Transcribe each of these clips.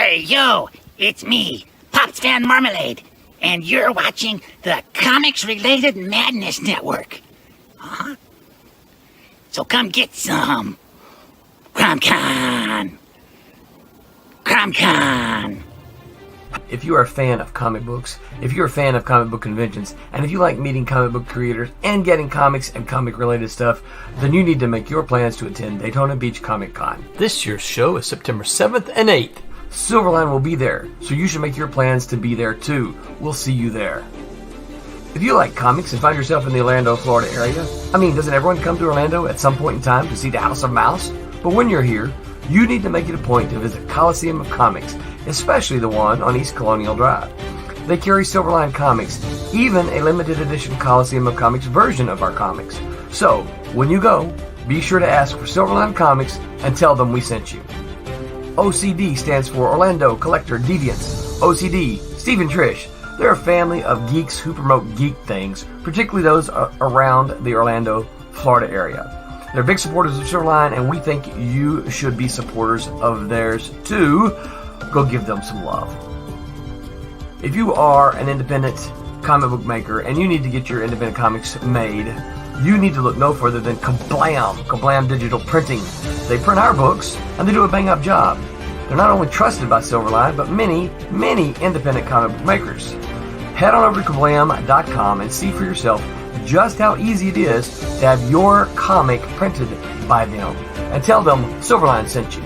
Hey, yo, it's me, Pops Van Marmalade, and you're watching the Comics-Related Madness Network. Huh? So come get some. CromCon. If you are a fan of comic books, if you're a fan of comic book conventions, and if you like meeting comic book creators and getting comics and comic-related stuff, then you need to make your plans to attend Daytona Beach Comic Con. This year's show is September 7th and 8th. Silverline will be there, so you should make your plans to be there too. We'll see you there. If you like comics and find yourself in the Orlando, Florida area, doesn't everyone come to Orlando at some point in time to see the House of Mouse? But when you're here, you need to make it a point to visit Coliseum of Comics, especially the one on East Colonial Drive. They carry Silverline Comics, even a limited edition Coliseum of Comics version of our comics. So, when you go, be sure to ask for Silverline Comics and tell them we sent you. OCD stands for Orlando Collector Deviants. OCD, Steve and Trish. They're a family of geeks who promote geek things, particularly those around the Orlando, Florida area. They're big supporters of Silverline, and we think you should be supporters of theirs too. Go give them some love. If you are an independent comic book maker and you need to get your independent comics made, you need to look no further than Kablam Digital Printing. They print our books, and they do a bang-up job. They're not only trusted by Silverline, but many, many independent comic book makers. Head on over to Kablam.com and see for yourself just how easy it is to have your comic printed by them. And tell them Silverline sent you.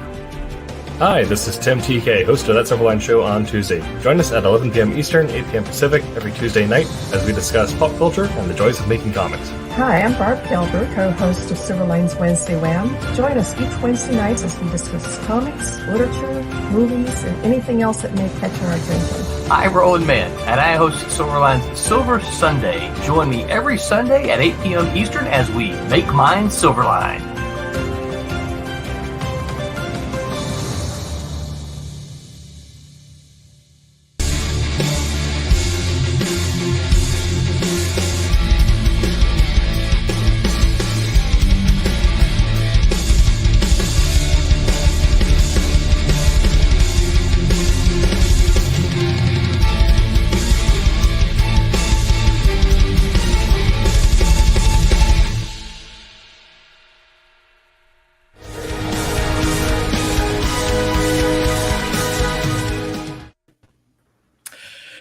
Hi, this is Tim TK, host of That Silverline Show on Tuesday. Join us at 11 p.m. Eastern, 8 p.m. Pacific every Tuesday night as we discuss pop culture and the joys of making comics. Hi, I'm Barb Gilbert, co-host of Silverline's Wednesday Wham. Join us each Wednesday night as we discuss comics, literature, movies, and anything else that may catch our attention. I'm Roland Mann, and I host Silverline's Silver Sunday. Join me every Sunday at 8 p.m. Eastern as we make mine Silverline.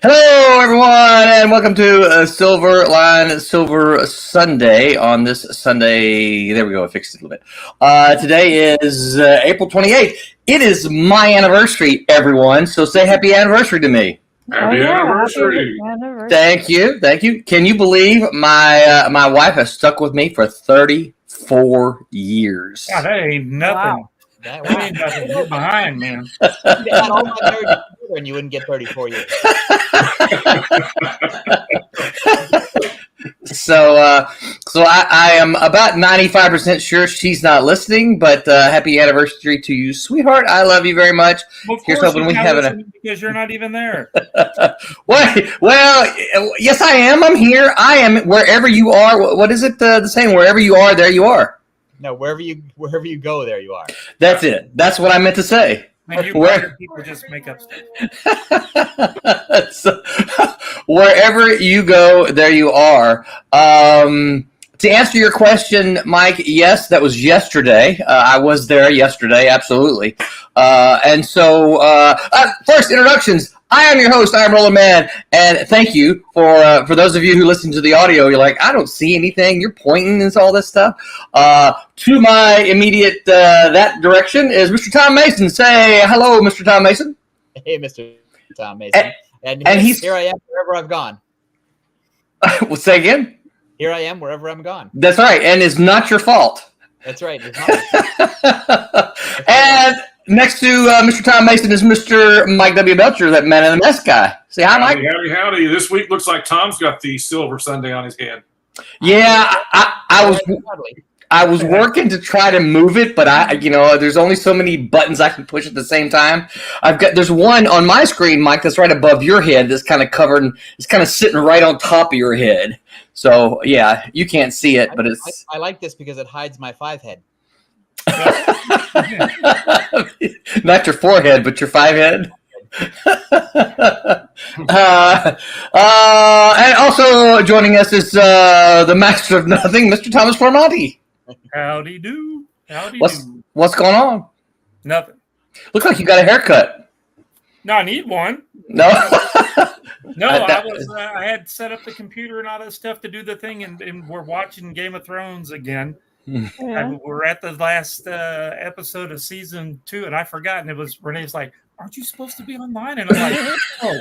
Hello, everyone, and welcome to Silverline Silver Sunday on this Sunday. There we go. I fixed it a little bit. Today is April 28th. It is my anniversary, everyone, so say happy anniversary to me. Happy anniversary. Thank you. Can you believe my wife has stuck with me for 34 years? God, that ain't nothing. Wow. That ain't nothing. You're behind, man. All my married and you wouldn't get 34 years. So I am about 95% sure she's not listening, but happy anniversary to you, sweetheart. I love you very much. Well, of Here's course hoping she's we not have listening because you're not even there. Well, yes, I am. I'm here. I am wherever you are. What is it? The saying, wherever you are, there you are. No, wherever you go, there you are. That's it. That's what I meant to say. And you people just make up stuff. So, wherever you go, there you are. To answer your question, Mike, yes, that was yesterday. I was there yesterday, absolutely. And so, first, introductions. I am your host. I am Roland Mann, and thank you for those of you who listen to the audio. You're like, I don't see anything. You're pointing and all this stuff. To my immediate that direction is Mr. Tom Mason. Say hello, Mr. Tom Mason. Hey, Mr. Tom Mason. And he's here I am wherever I've gone. Well, say again. Here I am wherever I'm gone. That's right, and it's not your fault. That's right. It's not. And next to Mr. Tom Mason is Mr. Mike W. Belcher, that man in the mess guy. Say hi, Mike. Howdy. This week looks like Tom's got the Silver Sunday on his head. Yeah, I was working to try to move it, but there's only so many buttons I can push at the same time. There's one on my screen, Mike, that's right above your head that's kind of covered and it's kind of sitting right on top of your head. So yeah, you can't see it, but it's. I like this because it hides my 5 head. Not your forehead, but your 5 head. And also joining us is the master of nothing, Mr. Thomas Formonti. Howdy do. Howdy do. What's going on? Nothing. Looks like you got a haircut. No, I need one. No. No, I had set up the computer and all that stuff to do the thing, and we're watching Game of Thrones again. Yeah. We're at the last episode of season 2, and I forgot. And it was Renee's like, "Aren't you supposed to be online?" And I'm like, "Oh,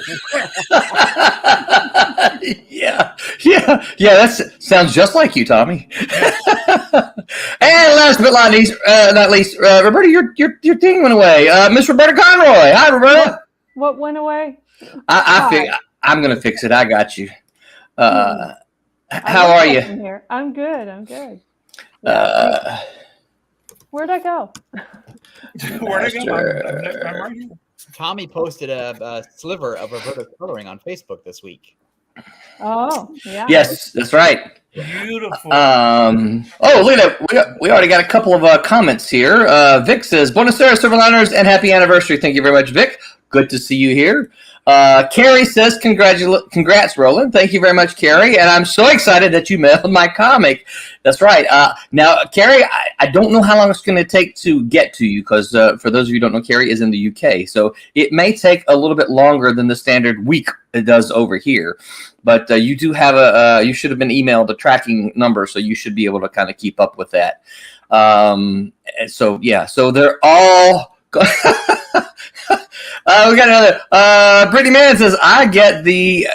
yeah. That sounds just like you, Tommy. And last but not least, Roberta, your thing went away. Miss Roberta Conroy. Hi, Roberta. What went away? I'm gonna fix it. I got you. How are you? Here. I'm good. Where'd I go? where'd I go? I'm right here." Tommy posted a sliver of Roberta's coloring on Facebook this week. Oh, yeah. Yes, that's right. Beautiful. Oh, look at that. We already got a couple of comments here. Vic says, Buenos Aires, Silverliners, and happy anniversary. Thank you very much, Vic. Good to see you here. Carrie says, congrats, Roland. Thank you very much, Carrie. And I'm so excited that you mailed my comic. That's right. Now, Carrie, I don't know how long it's going to take to get to you because for those of you who don't know, Carrie is in the UK. So it may take a little bit longer than the standard week it does over here. But you do have you should have been emailed a tracking number, so you should be able to kind of keep up with that. So they're all... we got another. Brittany Mann says, I get the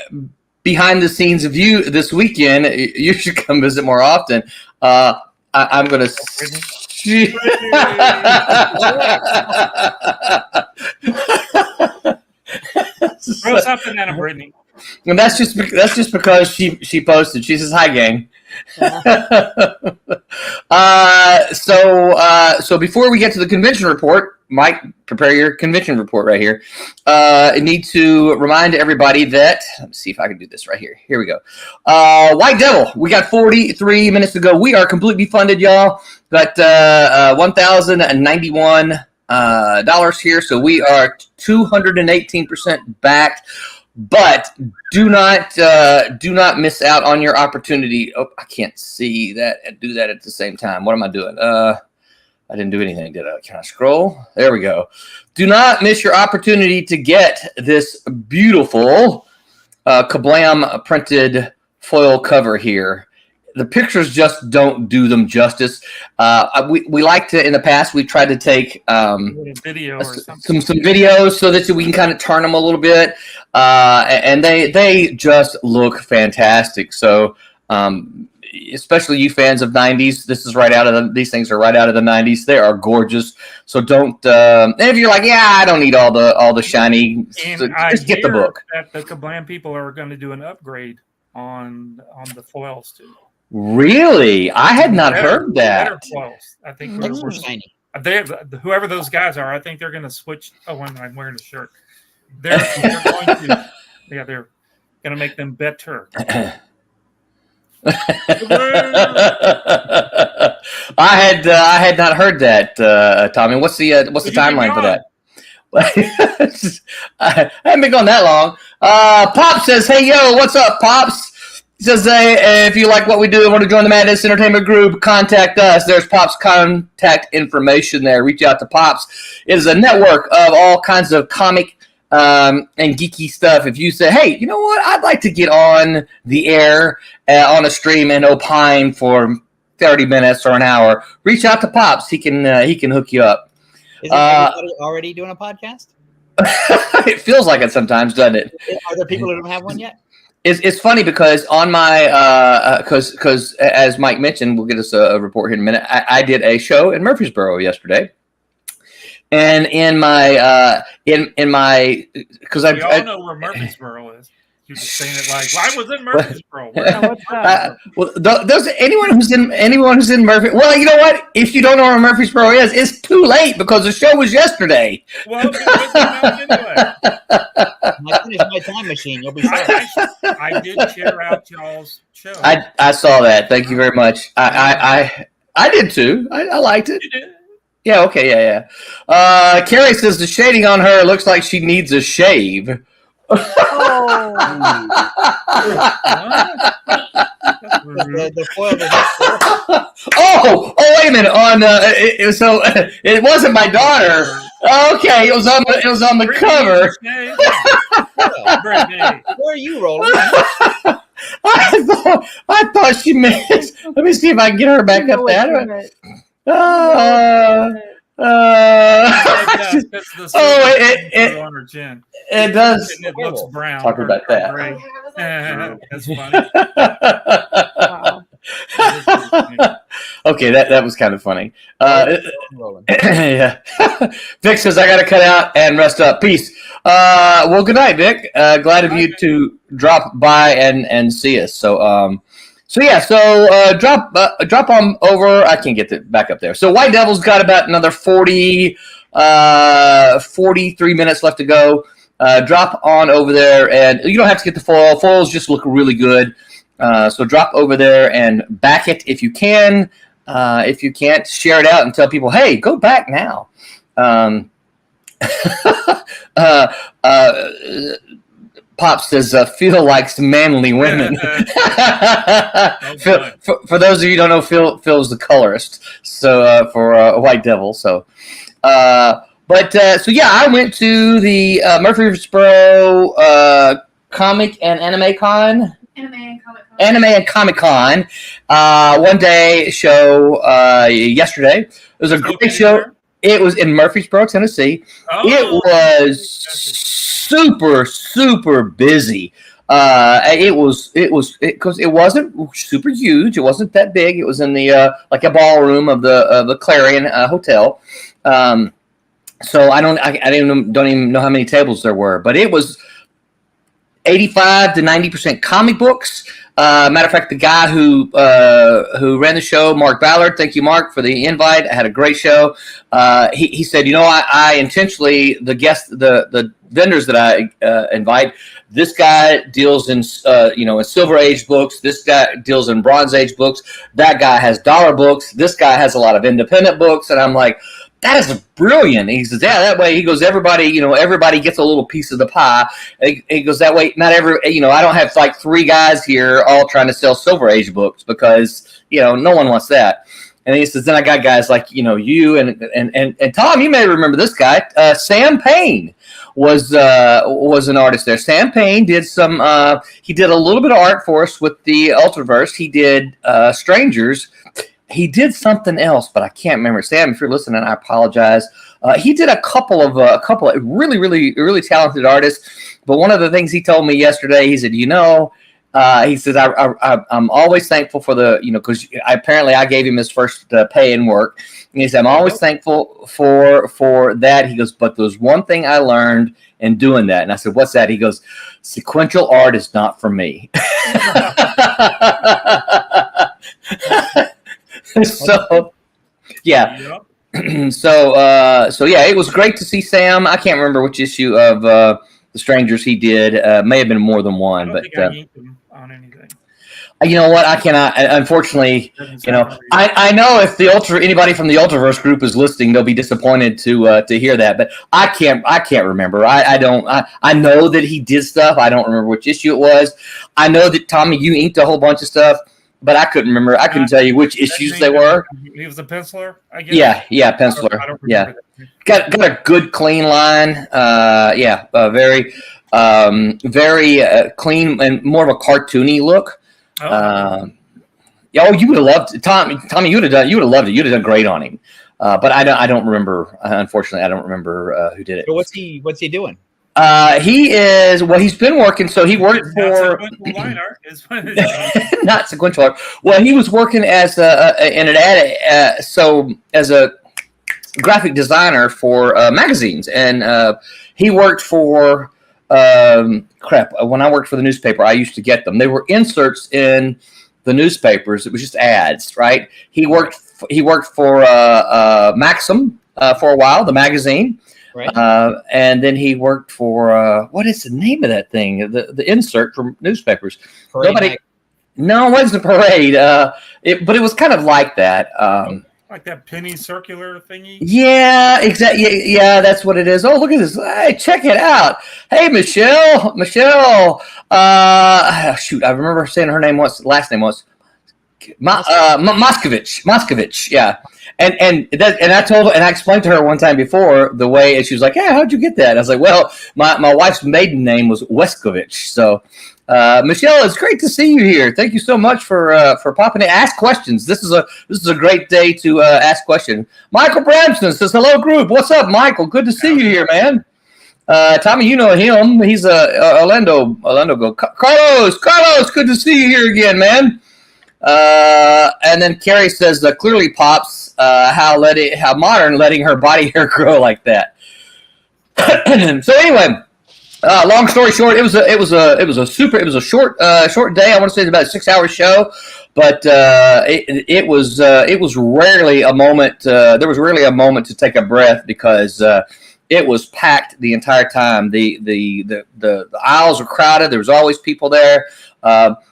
behind the scenes view this weekend. You should come visit more often. I'm going to. Throw something at him, Brittany. And that's just because she posted. She says, "Hi, gang." So before we get to the convention report, Mike, prepare your convention report right here. I need to remind everybody that, let me see if I can do this right here. Here we go. White Devil, we got 43 minutes to go. We are completely funded, y'all. Got $1,091 here, so we are 218% backed. But do not miss out on your opportunity. Oh, I can't see that and do that at the same time. What am I doing? I didn't do anything, did I? Can I scroll? There we go. Do not miss your opportunity to get this beautiful Kablam printed foil cover here. The pictures just don't do them justice. We like to, in the past, we tried to take video or some videos so that we can kind of turn them a little bit, and they just look fantastic. So, especially you fans of '90s, these things are right out of the '90s. They are gorgeous. So don't. And if you're like, yeah, I don't need all the shiny, so just get the book. That the Kablam people are going to do an upgrade on the foils too. Really? I had not heard that. Better foils. I think They're more shiny. Whoever those guys are, I think they're going to switch. Oh, I'm wearing a shirt. They're going to. Yeah, they're going to make them better. I had not heard that, Tommy. What's the timeline for that? I haven't been gone that long. Pop says, "Hey, yo, what's up, Pops?" He says, if you like what we do and want to join the Madness Entertainment Group, contact us. There's Pop's contact information there. Reach out to Pops. It is a network of all kinds of comic and geeky stuff. If you say, hey, you know what? I'd like to get on the air on a stream and opine for 30 minutes or an hour, reach out to Pops. He can hook you up. Isn't everybody already doing a podcast? It feels like it sometimes, doesn't it? Are there people who don't have one yet? It's funny because on my because as Mike mentioned, we'll get us a report here in a minute. I did a show in Murfreesboro yesterday, and in my because we all know where Murfreesboro is. You're just saying it like, why was it Murfreesboro? Well, does anyone who's in Murfreesboro? Well, you know what? If you don't know where Murfreesboro is, it's too late because the show was yesterday. Well, anyway. When I finish my time machine, you'll be sorry. I did share out y'all's show. I saw that. Thank you very much. I did too. I liked it. You did. Yeah, okay, yeah. Carrie says the shading on her looks like she needs a shave. Oh. The foil oh, wait a minute. On so it wasn't my daughter. Okay, it was on the cover. Where are you rolling? I thought she meant. Let me see if I can get her back up there. On her chin. It does. It looks brown. Talk about that. That's funny. Wow. Okay, that was kind of funny. Rolling. Yeah. Vic says I got to cut out and rest up. Peace. Well, good night, Vic. Glad of you to drop by and see us. So drop on over. I can't get it back up there. So White Devil's got about another 43 minutes left to go. Drop on over there, and you don't have to get the foil. Foils just look really good. So drop over there and back it if you can. If you can't, share it out and tell people, hey, go back now. Pop says, Phil likes manly women. Phil, for those of you who don't know, Phil's the colorist. So for White Devil. So I went to the Murfreesboro Comic and Anime Con. Anime and Comic Con. One day show yesterday. It was a great show. It was in Murfreesboro, Tennessee. It was super busy. It wasn't super huge. It wasn't that big. It was in the like a ballroom of the Clarion Hotel. So I don't even know how many tables there were, but it was 85 to 90% comic books. Matter of fact, the guy who ran the show, Mark Ballard, thank you, Mark, for the invite. I had a great show. He said, I intentionally, the vendors that I invite, this guy deals in, in Silver Age books. This guy deals in Bronze Age books. That guy has dollar books. This guy has a lot of independent books. And I'm like, that is brilliant. He says, yeah, that way, he goes, everybody gets a little piece of the pie. He goes, that way, not every, I don't have like 3 guys here all trying to sell Silver Age books because, no one wants that. And he says, then I got guys like, you and Tom, you may remember this guy, Sam Payne was an artist there. Sam Payne did he did a little bit of art for us with the Ultraverse. He did Strangers. He did something else, but I can't remember. Sam, if you're listening, I apologize. He did a couple of really, really, really talented artists. But one of the things he told me yesterday, he said, he says, I'm always thankful for because apparently I gave him his first pay and work. And he said, I'm always thankful for that. He goes, but there's one thing I learned in doing that. And I said, what's that? He goes, sequential art is not for me. So yeah. It was great to see Sam. I can't remember which issue of The Strangers he did. May have been more than one, but I inked him on anything. You know what? I cannot. Unfortunately, I know if anybody from the Ultraverse group is listening, they'll be disappointed to hear that. But I can't remember. I don't. I know that he did stuff. I don't remember which issue it was. I know that Tommy, you inked a whole bunch of stuff. But I couldn't remember. I couldn't tell you which issues they were. He was a penciler, I guess. Yeah, penciler. I don't yeah, got a good clean line. Very clean and more of a cartoony look. You would have loved it. Tommy. You would have loved it. You'd have done great on him. But I don't remember. Unfortunately, I don't remember who did it. So what's he doing? He's been working. So he worked for not sequential art. Well, he was working as as a graphic designer for magazines, and he worked for when I worked for the newspaper, I used to get them. They were inserts in the newspapers. It was just ads, right? He worked for Maxim for a while, the magazine. Right. And then he worked for what is the name of that thing? The insert from newspapers. No, it wasn't a Parade. But it was kind of like that. Like that penny circular thingy? Yeah, exactly. Yeah, that's what it is. Oh, look at this. Hey, check it out. Hey, Michelle. Shoot, I remember saying her name once. Last name was Moskovich. Yeah. And I told her, and I explained to her one time before the way, and she was like, "Yeah, how'd you get that?" I was like, "Well, my wife's maiden name was Weskovich." So, Michelle, it's great to see you here. Thank you so much for popping in. Ask questions. This is a great day to ask questions. Michael Bramston says, "Hello, group. What's up, Michael? Good to see you here, man." Tommy, you know him. He's Orlando. Carlos, good to see you here again, man. And then Carrie says, "Clearly, Pops, how modern letting her body hair grow like that." So anyway, long story short, it was a short day. I want to say it's about a 6-hour show, but it was rarely a moment. There was rarely a moment to take a breath because it was packed the entire time. The aisles were crowded. There was always people there.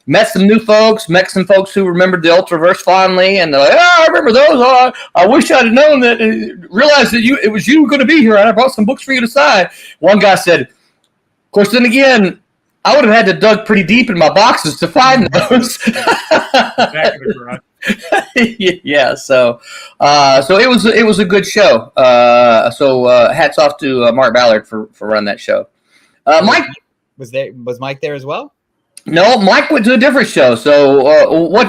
Met some new folks, met some folks who remembered the Ultraverse fondly, and they're like, "Oh, I remember those. Oh, I wish I'd have known that, realized that it was you going to be here, and I brought some books for you to sign." One guy said, "Of course, then again, I would have had to dug pretty deep in my boxes to find those." Yeah, so it was a good show. So hats off to Mark Ballard for running that show. Mike was Mike there as well? No, Mike went to a different show. So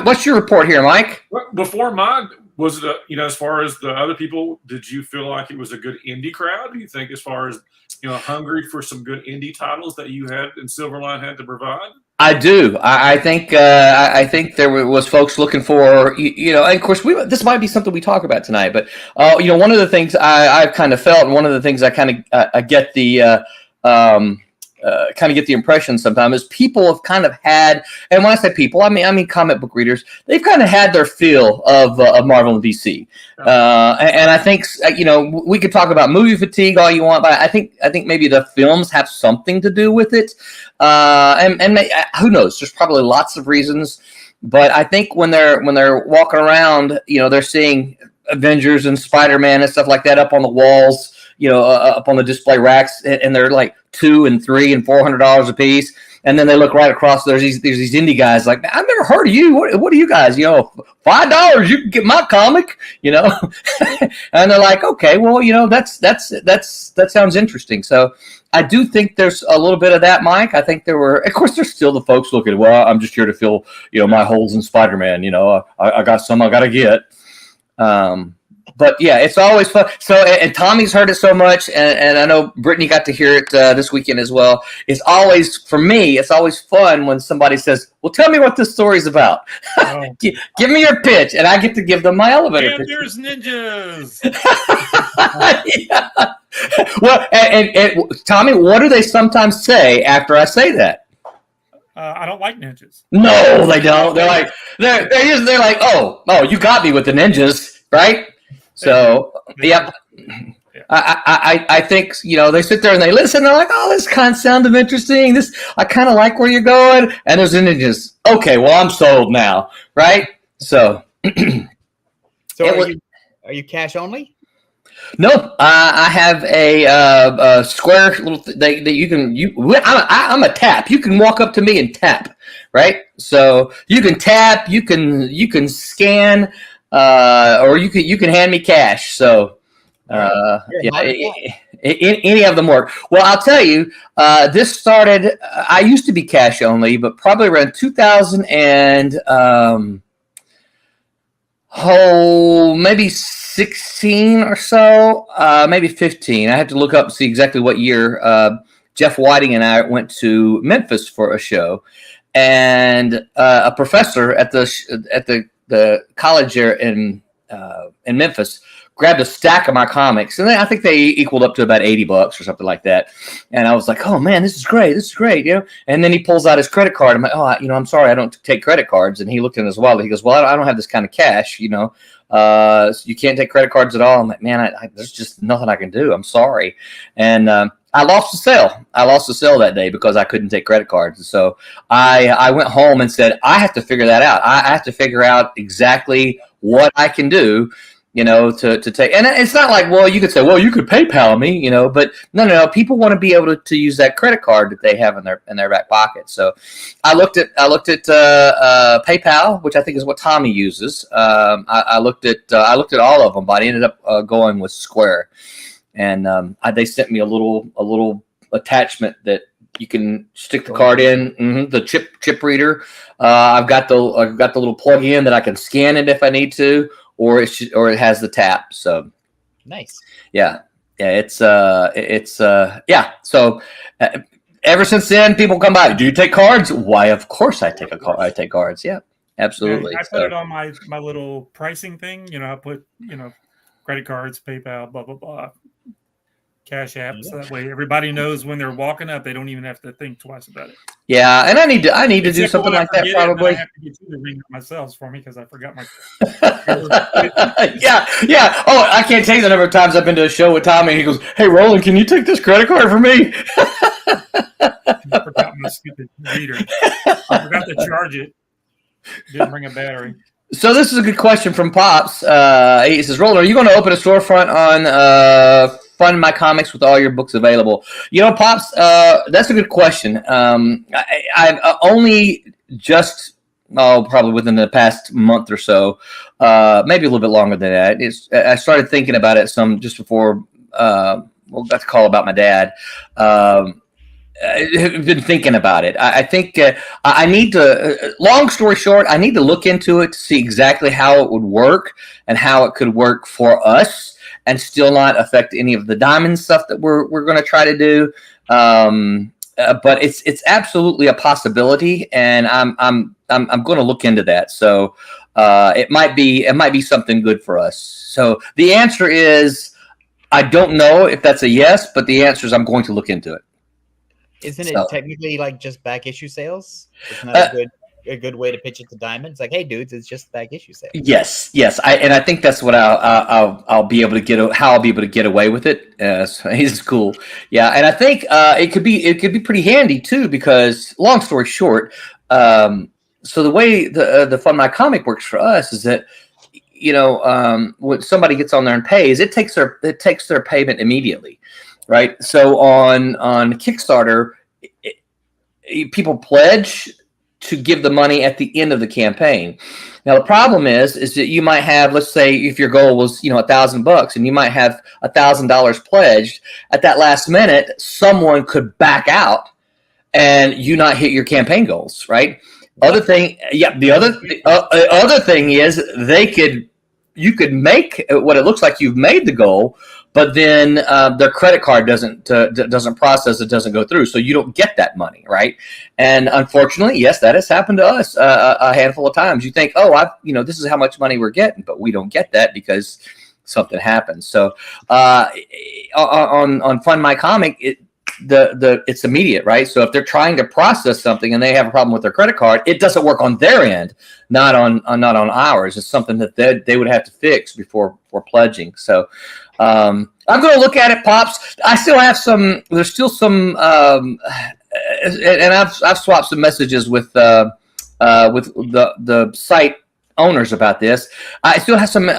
what's your report here, Mike? Before mine, was it, as far as the other people, did you feel like it was a good indie crowd? Do you think as far as, hungry for some good indie titles that you had and Silverline had to provide? I do. I think there was folks looking for, and of course this might be something we talk about tonight, but one of the things I've kind of felt, and one of the things I kind of get the impression sometimes is people have kind of had, and when I say people, I mean comic book readers, they've kind of had their fill of Marvel and DC, and I think we could talk about movie fatigue all you want, but I think maybe the films have something to do with it, and who knows? There's probably lots of reasons, but I think when they're walking around, they're seeing Avengers and Spider-Man and stuff like that up on the walls, up on the display racks, and they're like $200 and $300 and $400 a piece. And then they look right across. There's these indie guys like, "I've never heard of you. What are you guys? $5 you can get my comic." And they're like, "Okay, well, that sounds interesting." So I do think there's a little bit of that, Mike. I think of course, there's still the folks looking. Well, I'm just here to fill my holes in Spider-Man. I got some I got to get. But yeah, it's always fun. So, and Tommy's heard it so much, and I know Brittany got to hear it this weekend as well. It's always, for me, it's always fun when somebody says, "Well, tell me what this story's about." Oh. Give me your pitch, and I get to give them my elevator pitch. There's ninjas. Yeah. Well, and Tommy, what do they sometimes say after I say that? I don't like ninjas. No, they don't. They're like, they're like, oh, you got me with the ninjas, right? So, yep. I think, they sit there and they listen. They're like, "Oh, this kind of sounded interesting. I kind of like where you're going." And there's the ninjas. Okay, well, I'm sold now, right? So, are you cash only? No, I have a square little that you can. I'm a tap. You can walk up to me and tap, right? So you can tap. You can scan. Or you can hand me cash. So, any of them work. Well, I'll tell you, this started. I used to be cash only, but probably around 2000 and maybe 16 or so, maybe 15. I had to look up and see exactly what year. Jeff Whiting and I went to Memphis for a show, and a professor at the college there in Memphis grabbed a stack of my comics, and I think they equaled up to about $80 or something like that. And I was like, "Oh man, this is great, And then he pulls out his credit card. I'm like, "Oh, I'm sorry, I don't take credit cards." And he looked in his wallet. He goes, "Well, I don't have this kind of cash, so you can't take credit cards at all." I'm like, "Man, there's just nothing I can do. I'm sorry." And I lost the sale. I lost the sale that day because I couldn't take credit cards. And so I went home and said, I have to figure that out. I have to figure out exactly what I can do to take. And it's not like, well, you could say, well, you could PayPal me, but no. People want to be able to use that credit card that they have in their back pocket. So I looked at PayPal, which I think is what Tommy uses. I looked at all of them, but I ended up going with Square, and they sent me a little attachment that you can stick the card in, the chip reader. I've got the little plug in that I can scan it if I need to. Or it has the tap. So nice. Yeah. So ever since then, people come by. Do you take cards? Why, of course I take I take cards. Yeah, absolutely. Yeah, I put it on my little pricing thing. I put credit cards, PayPal, blah blah blah, Cash App. So that way everybody knows when they're walking up, they don't even have to think twice about it. Yeah, and I need to do something like that probably. I have to get you to ring it myself for me because I forgot my. Yeah. Oh, I can't tell you the number of times I've been to a show with Tommy. And he goes, "Hey, Roland, can you take this credit card for me?" I forgot my stupid reader. I forgot to charge it. Didn't bring a battery. So this is a good question from Pops. He says, Roland, are you going to open a storefront on Fund My Comics with all your books available? Pops, that's a good question. I've only just, probably within the past month or so, maybe a little bit longer than that. I started thinking about it some just before, got the call about my dad. I've been thinking about it. I think I need to, long story short, I need to look into it to see exactly how it would work and how it could work for us and still not affect any of the diamond stuff that we're going to try to do. But it's absolutely a possibility, and I'm going to look into that. So it might be something good for us. So the answer is, I don't know if that's a yes, but the answer is I'm going to look into it. Isn't it technically like just back issue sales? Isn't that a good way to pitch it to Diamond? It's like, hey, dudes, it's just back issue sales. Yes. I think that's what I'll be able to get away with it. So it's cool. Yeah, and I think it could be pretty handy too, because long story short, so the way the Fund My Comic works for us is that when somebody gets on there and pays, it takes their payment immediately. Right. So on Kickstarter, people pledge to give the money at the end of the campaign. Now, the problem is that you might have, let's say if your goal was, $1,000 and you might have $1,000 pledged at that last minute, someone could back out and you not hit your campaign goals. Right. The other thing is you could make what it looks like you've made the goal, but then their credit card doesn't process, it doesn't go through, so you don't get that money, right? And unfortunately, yes, that has happened to us a handful of times. You think, this is how much money we're getting, but we don't get that because something happens. So on Fund My Comic, it's immediate, right? So if they're trying to process something and they have a problem with their credit card, it doesn't work on their end, not on ours. It's something that they would have to fix before pledging. So I'm going to look at it, Pops. I still have some. There's still some, and I've swapped some messages with the site owners about this. I still have some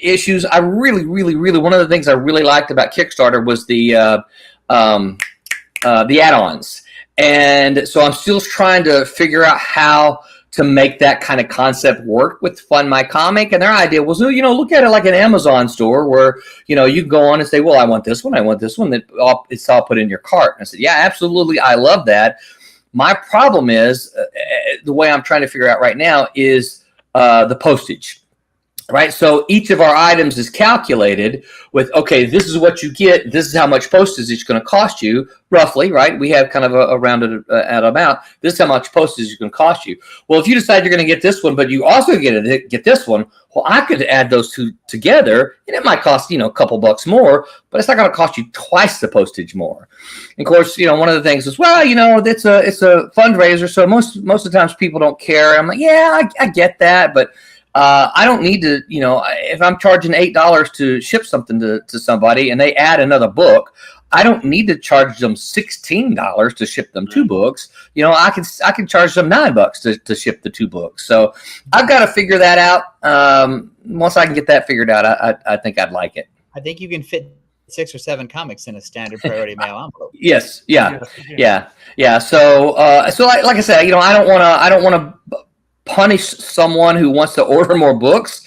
issues. I really one of the things I really liked about Kickstarter was the add-ons, and so I'm still trying to figure out how to make that kind of concept work with Fund My Comic. And their idea was, look at it like an Amazon store where, you go on and say, well, I want this one. It's all put in your cart. And I said, yeah, absolutely. I love that. My problem is the way I'm trying to figure out right now is the postage. Right, so each of our items is calculated with, okay, this is what you get. This is how much postage it's going to cost you, roughly. Right, we have kind of a rounded out amount. This is how much postage it's going to cost you. Well, if you decide you're going to get this one, but you also get this one, well, I could add those two together, and it might cost a couple bucks more, but it's not going to cost you twice the postage more. And of course, one of the things is, well, it's a fundraiser, so most of the times people don't care. I'm like, yeah, I get that, but I don't need to, if I'm charging $8 to ship something to somebody and they add another book, I don't need to charge them $16 to ship them 2 books. I can charge them $9 to ship the 2 books. So I've got to figure that out. once I can get that figured out, I think I'd like it. I think you can fit 6 or 7 comics in a standard priority mail envelope. Yes. Yeah. So, like I said, I don't want to punish someone who wants to order more books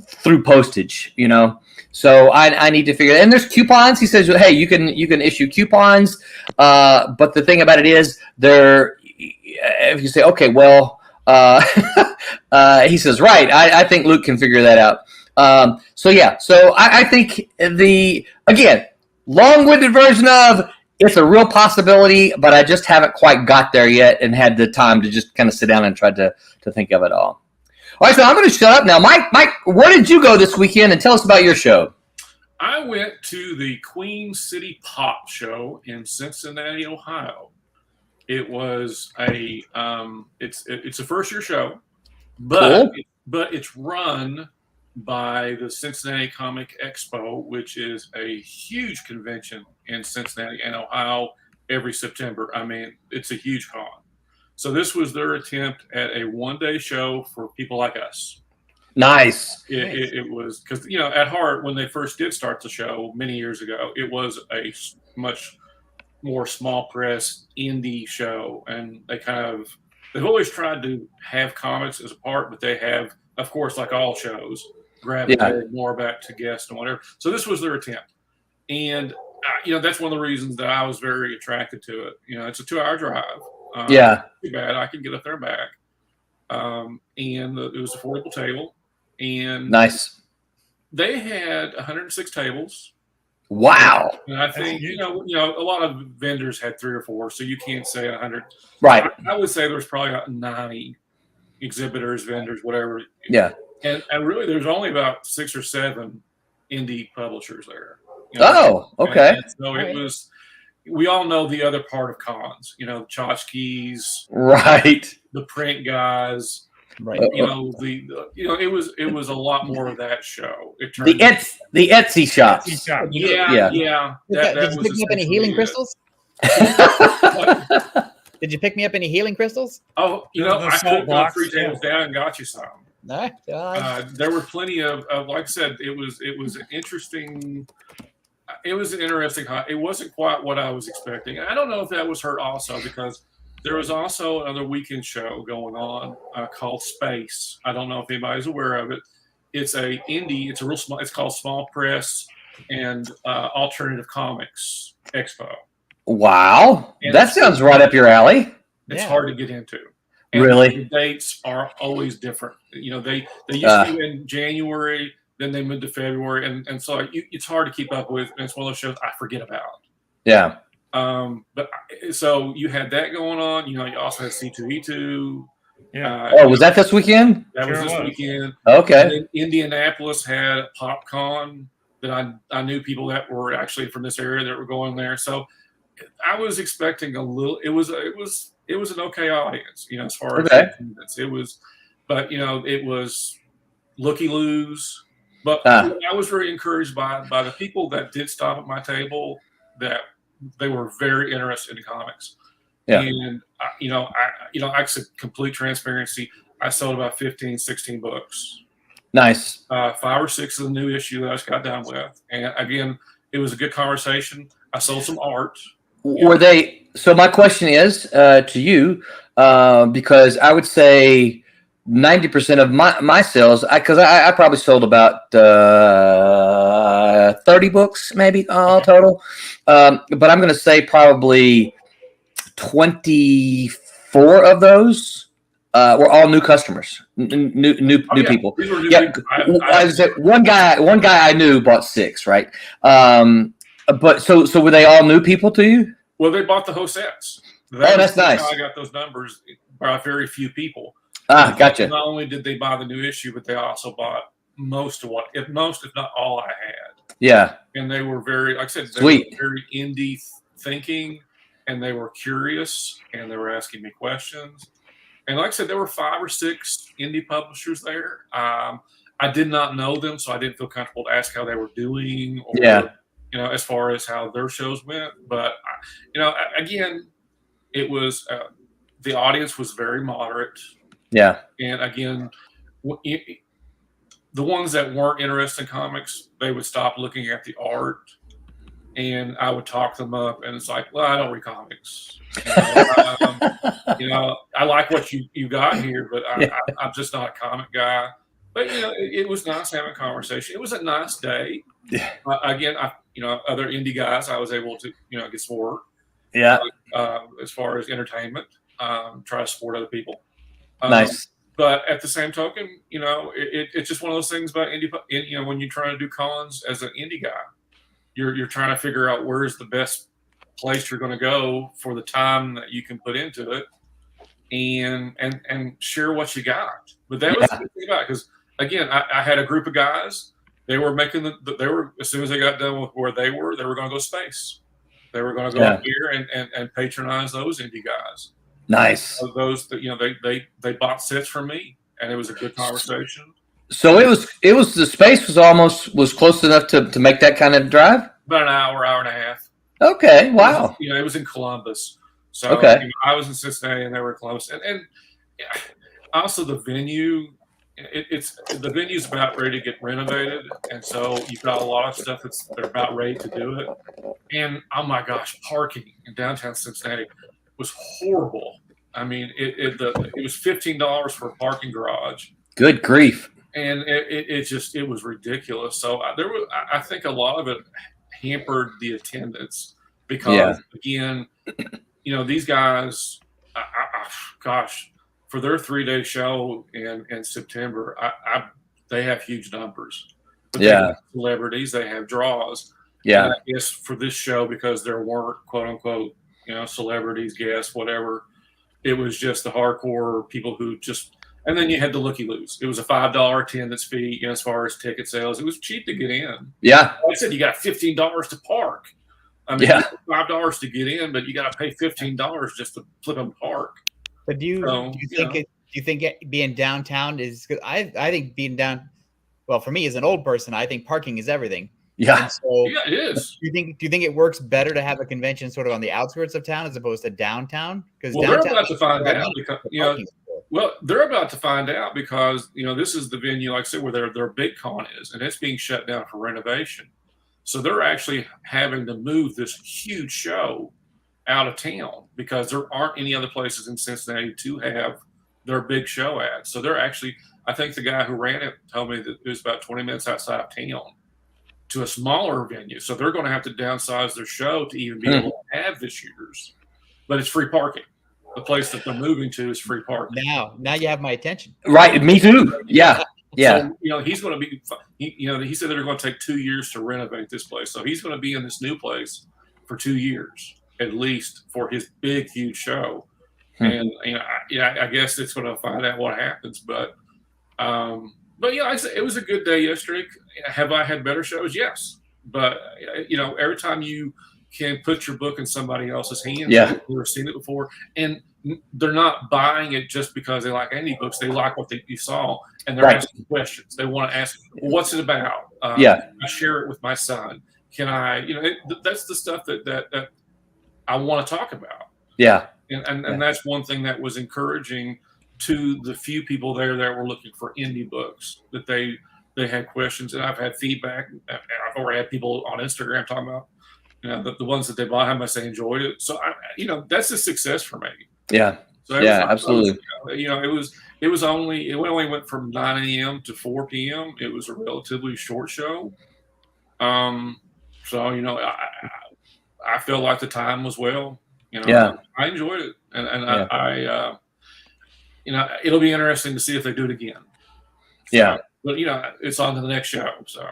through postage. So I need to figure it. And there's coupons. He says, hey, you can issue coupons. But the thing about it is, if you say, okay, well, he says, right. I think Luke can figure that out. So I think again, long-winded version of it's a real possibility, but I just haven't quite got there yet and had the time to just kind of sit down and try to think of it all. All right, so I'm going to shut up now. Mike, where did you go this weekend? And tell us about your show. I went to the Queen City Pop Show in Cincinnati, Ohio. It was it's a first-year show, but it's run by the Cincinnati Comic Expo, which is a huge convention in Cincinnati and Ohio every September. I mean, it's a huge con. So this was their attempt at a one-day show for people like us. Nice. It was because, at heart, when they first did start the show many years ago, it was a much more small press indie show. And they've always tried to have comics as a part, but they have, of course, like all shows, gravitated more back to guests and whatever. So this was their attempt. And, that's one of the reasons that I was very attracted to it. It's a 2-hour drive. Too bad. I could get up there and back. And it was a affordable table. And nice. They had 106 tables. Wow. And I think, a lot of vendors had 3 or 4, so you can't say 100. Right. I would say there's probably about 90 exhibitors, vendors, whatever. Yeah. And really, there's only about 6 or 7 indie publishers there. Oh, okay. And so it was. We all know the other part of cons, tchotchkes, right? The print guys, right? It was a lot more of that show. The Etsy shops. Yeah. Did you pick me up any healing crystals? Did you pick me up any healing crystals? Oh, I took about 3 tables down and got you some. There were plenty of, like I said, it was an interesting. It was an interesting. It wasn't quite what I was expecting. I don't know if that was hurt also because there was also another weekend show going on called Space. I don't know if anybody's aware of it. It's a indie. It's a real small. It's called Small Press and Alternative Comics Expo. Wow, that sounds right up your alley. It's hard to get into. And really, the dates are always different. They used to be in January. Then they moved to February, and so it's hard to keep up with. And it's one of those shows I forget about. Yeah. But so you had that going on. You also had C2E2. Yeah. Was that this weekend? That was this weekend. Okay. And then Indianapolis had PopCon that I knew people that were actually from this area that were going there. So I was expecting a little. It was an okay audience. As far as attendance. It was, but it was looky-loos. But I was very encouraged by the people that did stop at my table that they were very interested in comics. Yeah. And, I said complete transparency. I sold about 15, 16 books. Nice. 5 or 6 of the new issue that I just got done with. And again, it was a good conversation. I sold some art. Were they, so my question is to you, because I would say 90% of my sales, because I probably sold about 30 books, maybe all total. But I'm going to say probably 24 of those were all new customers, new people. Yeah, I said one guy I knew bought 6, right? But so were they all new people to you? Well, they bought the whole sets. That's nice. I got those numbers by very few people. Gotcha. Not only did they buy the new issue, but they also bought most, if not all, I had. Yeah. And they were very, like I said, Sweet. Were very indie thinking, and they were curious, and they were asking me questions. And like I said, there were 5 or 6 indie publishers there. I did not know them, so I didn't feel comfortable to ask how they were doing, or as far as how their shows went. But again, it was the audience was very moderate. Yeah. And again, the ones that weren't interested in comics, they would stop looking at the art, and I would talk them up, and it's like, well, I don't read comics. I like what you got here, but I'm just not a comic guy. But it was nice having a conversation. It was a nice day. Yeah. Again, other indie guys, I was able to get some work. Yeah. As far as entertainment, try to support other people. Nice. But at the same token, it's just one of those things about indie. When you're trying to do cons as an indie guy, you're trying to figure out where's the best place you're going to go for the time that you can put into it, and share what you got. But that was the good thing about it, because again, I had a group of guys. They were making as soon as they got done with where they were going to go space. They were going to go up here and patronize those indie guys. Nice. So those that they bought sets from me, and it was a good conversation. So it was the space was close enough to make that kind of drive. About an hour and a half. Okay. Wow. It was in Columbus. So I was in Cincinnati and they were in Columbus, and also the venue. The venue's about ready to get renovated, and so you've got a lot of stuff they're about ready to do it. And oh my gosh, parking in downtown Cincinnati was horrible. I mean, it was $15 for a parking garage. Good grief! And it was ridiculous. So I think a lot of it hampered the attendance because again, these guys, gosh. For their 3-day show in September, they have huge numbers. But they have celebrities, they have draws. Yeah. And I guess for this show, because there weren't quote unquote, celebrities, guests, whatever, it was just the hardcore people who just. And then you had the looky-loos. It was a $5 attendance fee. As far as ticket sales, it was cheap to get in. Yeah. Like I said, you got $15 to park. I mean, $5 to get in, but you got to pay $15 just to flip them park. But do you think being downtown is good? I think being down. Well, for me as an old person, I think parking is everything. Yeah. And so it is. Do you think it works better to have a convention sort of on the outskirts of town as opposed to downtown? Because they're about to find out because they're about to find out because this is the venue, like I said, where their big con is, and it's being shut down for renovation. So they're actually having to move this huge show out of town because there aren't any other places in Cincinnati to have their big show at. So they're actually, I think the guy who ran it told me that it was about 20 minutes outside of town to a smaller venue. So they're going to have to downsize their show to even be able to have this year's. But it's free parking. The place that they're moving to is free parking. Now you have my attention. Right, me too. Yeah. Yeah. So, he's going to be, he said they're going to take 2 years to renovate this place. So he's going to be in this new place for 2 years. At least for his big, huge show. And, I guess it's going to find out what happens. But it was a good day yesterday. Have I had better shows? Yes. But, every time you can put your book in somebody else's hands, they've never seen it before. And they're not buying it just because they like indie books. They like what you saw. And they're asking questions. They want to ask, what's it about? I share it with my son. Can I, that's the stuff that I want to talk about. Yeah. And that's one thing that was encouraging to the few people there that were looking for indie books, that they had questions, and I've had feedback. I've already had people on Instagram talking about, the ones that they bought, how much they enjoyed it. So that's a success for me. Yeah. So absolutely. It only went from 9 a.m. to 4 p.m. It was a relatively short show. I felt like the time was well. I enjoyed it, and I it'll be interesting to see if they do it again. So, but it's on to the next show. So,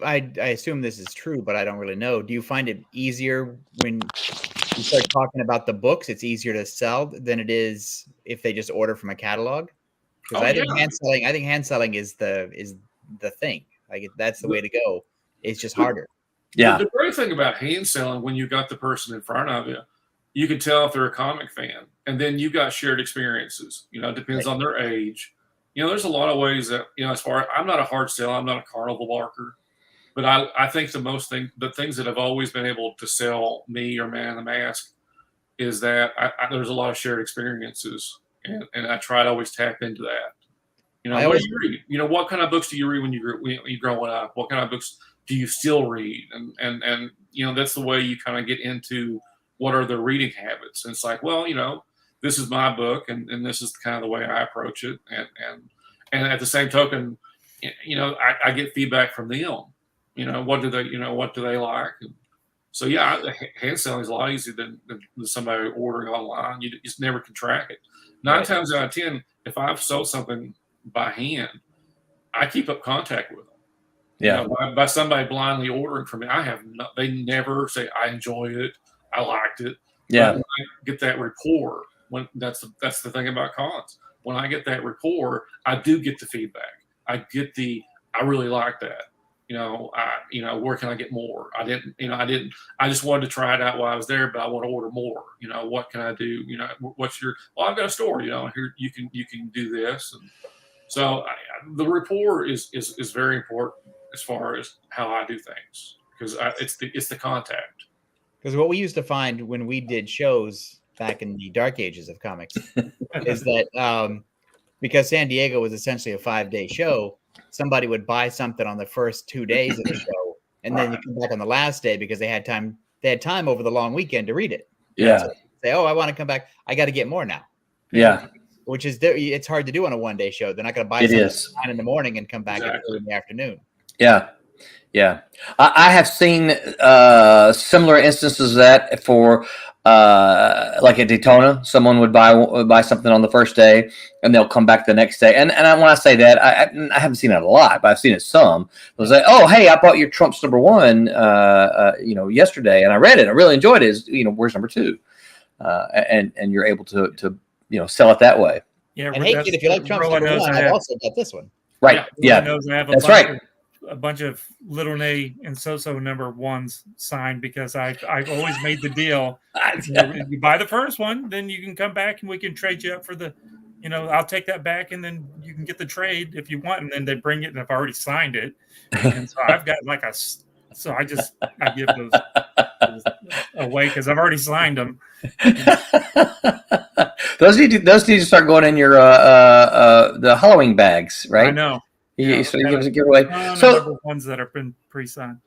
I assume this is true, but I don't really know. Do you find it easier when you start talking about the books? It's easier to sell than it is if they just order from a catalog. Because I think hand selling is the thing. Like that's the way to go. It's just harder. Yeah. The great thing about hand selling, when you got the person in front of you, you can tell if they're a comic fan, and then you got shared experiences. It depends on their age. There's a lot of ways that as far I'm not a hard sell, I'm not a carnival barker, but I think the things that have always been able to sell me or Man in the Mask is that there's a lot of shared experiences, and I try to always tap into that. You know, what do you read? You know, what kind of books do you read when you're growing up? What kind of books do you still read? And you know, that's the way you kind of get into what are their reading habits. And it's like, well, you know, this is my book, and this is kind of the way I approach it. And at the same token, you know, I get feedback from them. You know, what do they like? And so yeah, hand selling is a lot easier than somebody ordering online. You just never can track it. 9 times out of 10, if I've sold something by hand, I keep up contact with them. Yeah. You know, by somebody blindly ordering from me, they never say I enjoyed it, I liked it. Yeah. But when I get that rapport, that's the thing about cons. When I get that rapport, I do get the feedback. I really like that. You know, where can I get more? I just wanted to try it out while I was there, but I want to order more. You know, what can I do? You know, I've got a store, you know, here you can do this. And so the rapport is very important as far as how I do things, because it's the contact. Because what we used to find when we did shows back in the dark ages of comics is that because San Diego was essentially a 5-day show, somebody would buy something on the first 2 days of the show, and then you come back on the last day because they had time. They had time over the long weekend to read it. Yeah. So say, oh, I want to come back. I got to get more now. Yeah. Which is it's hard to do on a 1-day show. They're not going to buy something at 9 in the morning and come back at 3 in the afternoon. Yeah. Yeah. I have seen similar instances of that for like at Daytona. Someone would buy something on the first day and they'll come back the next day. And when I say that, I haven't seen it a lot, but I've seen it some. It was like, oh, hey, I bought your Trump's #1, you know, yesterday, and I read it. I really enjoyed it. You know, where's #2? And you're able to you know, sell it that way. Yeah. And hey, kid, if you like Trump's #1, I've also got this one. Right. Yeah. That's right. A bunch of Little Nay and So-So #1s signed because I've always made the deal. You buy the first one, then you can come back and we can trade you up for the, you know, I'll take that back and then you can get the trade if you want. And then they bring it and I've already signed it. And so I've got like I give those away because I've already signed them. Those need to start going in your the Halloween bags, right? I know. So you give us a giveaway. So ones that have been pre-signed.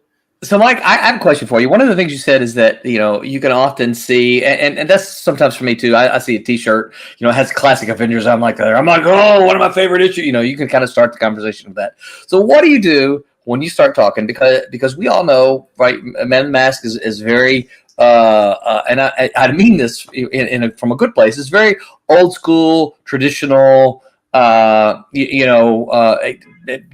So, Mike, I have a question for you. One of the things you said is that, you know, you can often see, and that's sometimes for me too. I see a T-shirt, you know, it has classic Avengers. I'm like, oh, one of my favorite issues. You know, you can kind of start the conversation with that. So, what do you do when you start talking? Because we all know, right? Man in the Mask is very, and I mean this from a good place. It's very old school, traditional.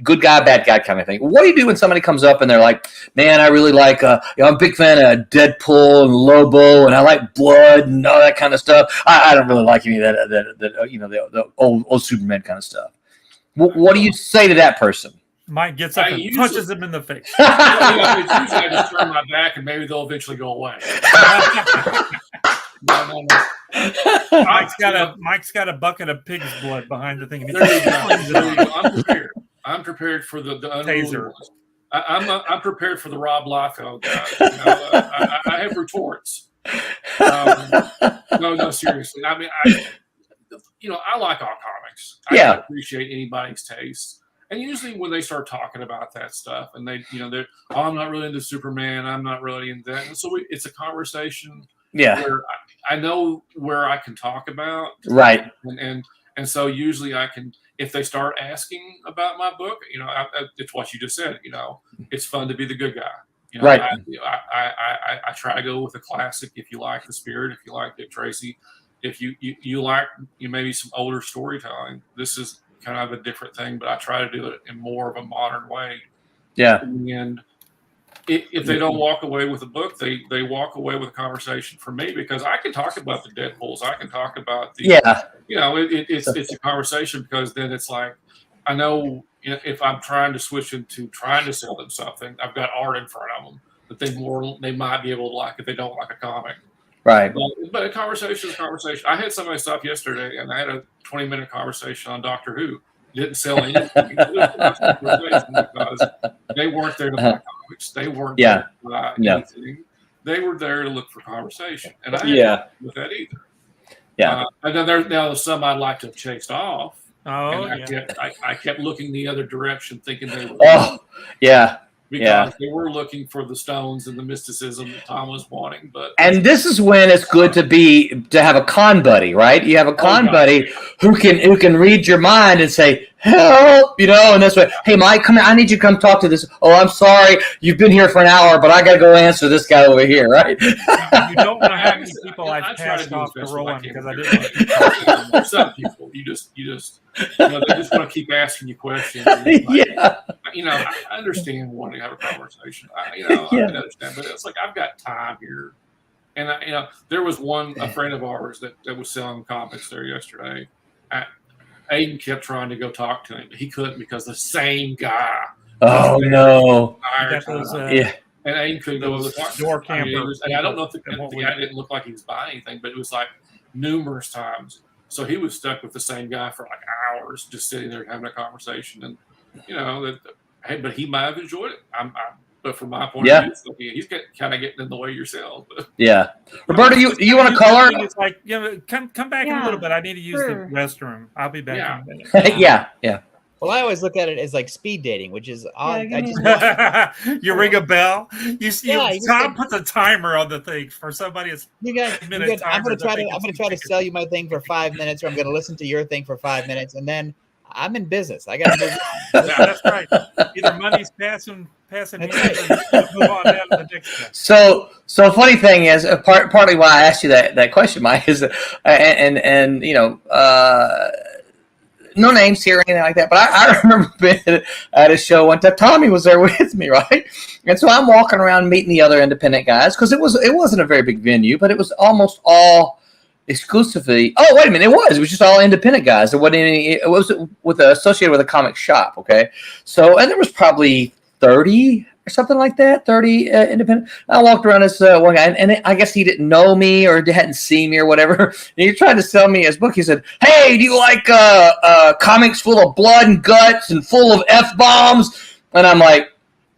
Good guy, bad guy kind of thing. What do you do when somebody comes up and they're like, man, I really like, I'm a big fan of Deadpool and Lobo, and I like blood and all that kind of stuff. I don't really like any of that you know, the old Superman kind of stuff. What do you say to that person? Mike gets up and punches him in the face. It's usually I just turn my back and maybe they'll eventually go away. No. Mike's got a bucket of pig's blood behind the thing. There you go. I'm prepared for the taser. I'm prepared for the Rob Liefeld guy. You know, I have retorts. No, seriously. I mean, I like all comics. I appreciate anybody's taste. And usually when they start talking about that stuff, and they're, I'm not really into Superman. I'm not really into that. And so it's a conversation. Yeah. Where I know where I can talk about. Right. And so usually I can, if they start asking about my book, you know, it's what you just said, you know, it's fun to be the good guy. You know, right. I try to go with a classic. If you like the spirit, if you like Dick Tracy, if you like maybe some older storytelling, this is kind of a different thing, but I try to do it in more of a modern way. Yeah. And if they don't walk away with a book, they walk away with a conversation from me, because I can talk about the Deadpools. I can talk about it's a conversation, because then it's like, I know, if I'm trying to switch into trying to sell them something, I've got art in front of them that they might be able to like if they don't like a comic. Right. But a conversation is a conversation. I had somebody stop yesterday and I had a 20-minute conversation on Doctor Who. Didn't sell anything because they weren't there to buy comics. They weren't there to buy anything. They were there to look for conversation. And I didn't with that either. Yeah. And then there's some I'd like to have chased off, Oh, And I kept looking the other direction, thinking they were. Oh, yeah. Because they were looking for the stones and the mysticism that Tom was wanting, but And this is when it's good to have a con buddy, right? You have a con buddy who can read your mind and say, help, and that's what, hey, Mike, come here. I need you to come talk to this. Oh, I'm sorry. You've been here for an hour, but I got to go answer this guy over here, right? You don't know how many people I've passed off the Rowan because I didn't want to keep talking to some people, you just they just want to keep asking you questions. And I understand wanting to have a conversation. I understand, but it's like, I've got time here. And there was a friend of ours that was selling comics there yesterday. Aiden kept trying to go talk to him, but he couldn't because the same guy. Oh no! And Aiden couldn't go over the talk. Door campers. And I don't know if the guy didn't look like he was buying anything, but it was like numerous times. So he was stuck with the same guy for like hours, just sitting there having a conversation. And but he might have enjoyed it. But from my point of view, he's kind of getting in the way yourself. Yeah, Roberta, you want to color? It's like, come back in a little bit. I need to use the restroom. I'll be back in a minute. Yeah. Well, I always look at it as like speed dating, which is odd. You ring a bell. Tom puts a timer on the thing for somebody. I'm going to try to sell you my thing for 5 minutes, or I'm going to listen to your thing for 5 minutes, and then I'm in business. I got to move. That's right. Either money's passing hands, or move on down to the next step. So funny thing is, partly why I asked you that question, Mike, is and no names here or anything like that, but I remember being at a show one time. Tommy was there with me, right? And so I'm walking around meeting the other independent guys because it wasn't a very big venue, but it was almost all exclusively. Oh, wait a minute! It was just all independent guys. There wasn't any. It was associated with a comic shop. Okay, so and there was probably 30 or something like that. 30 independent. I walked around this one guy, and I guess he didn't know me or hadn't seen me or whatever. And he tried to sell me his book. He said, "Hey, do you like comics full of blood and guts and full of F-bombs?" And I'm like,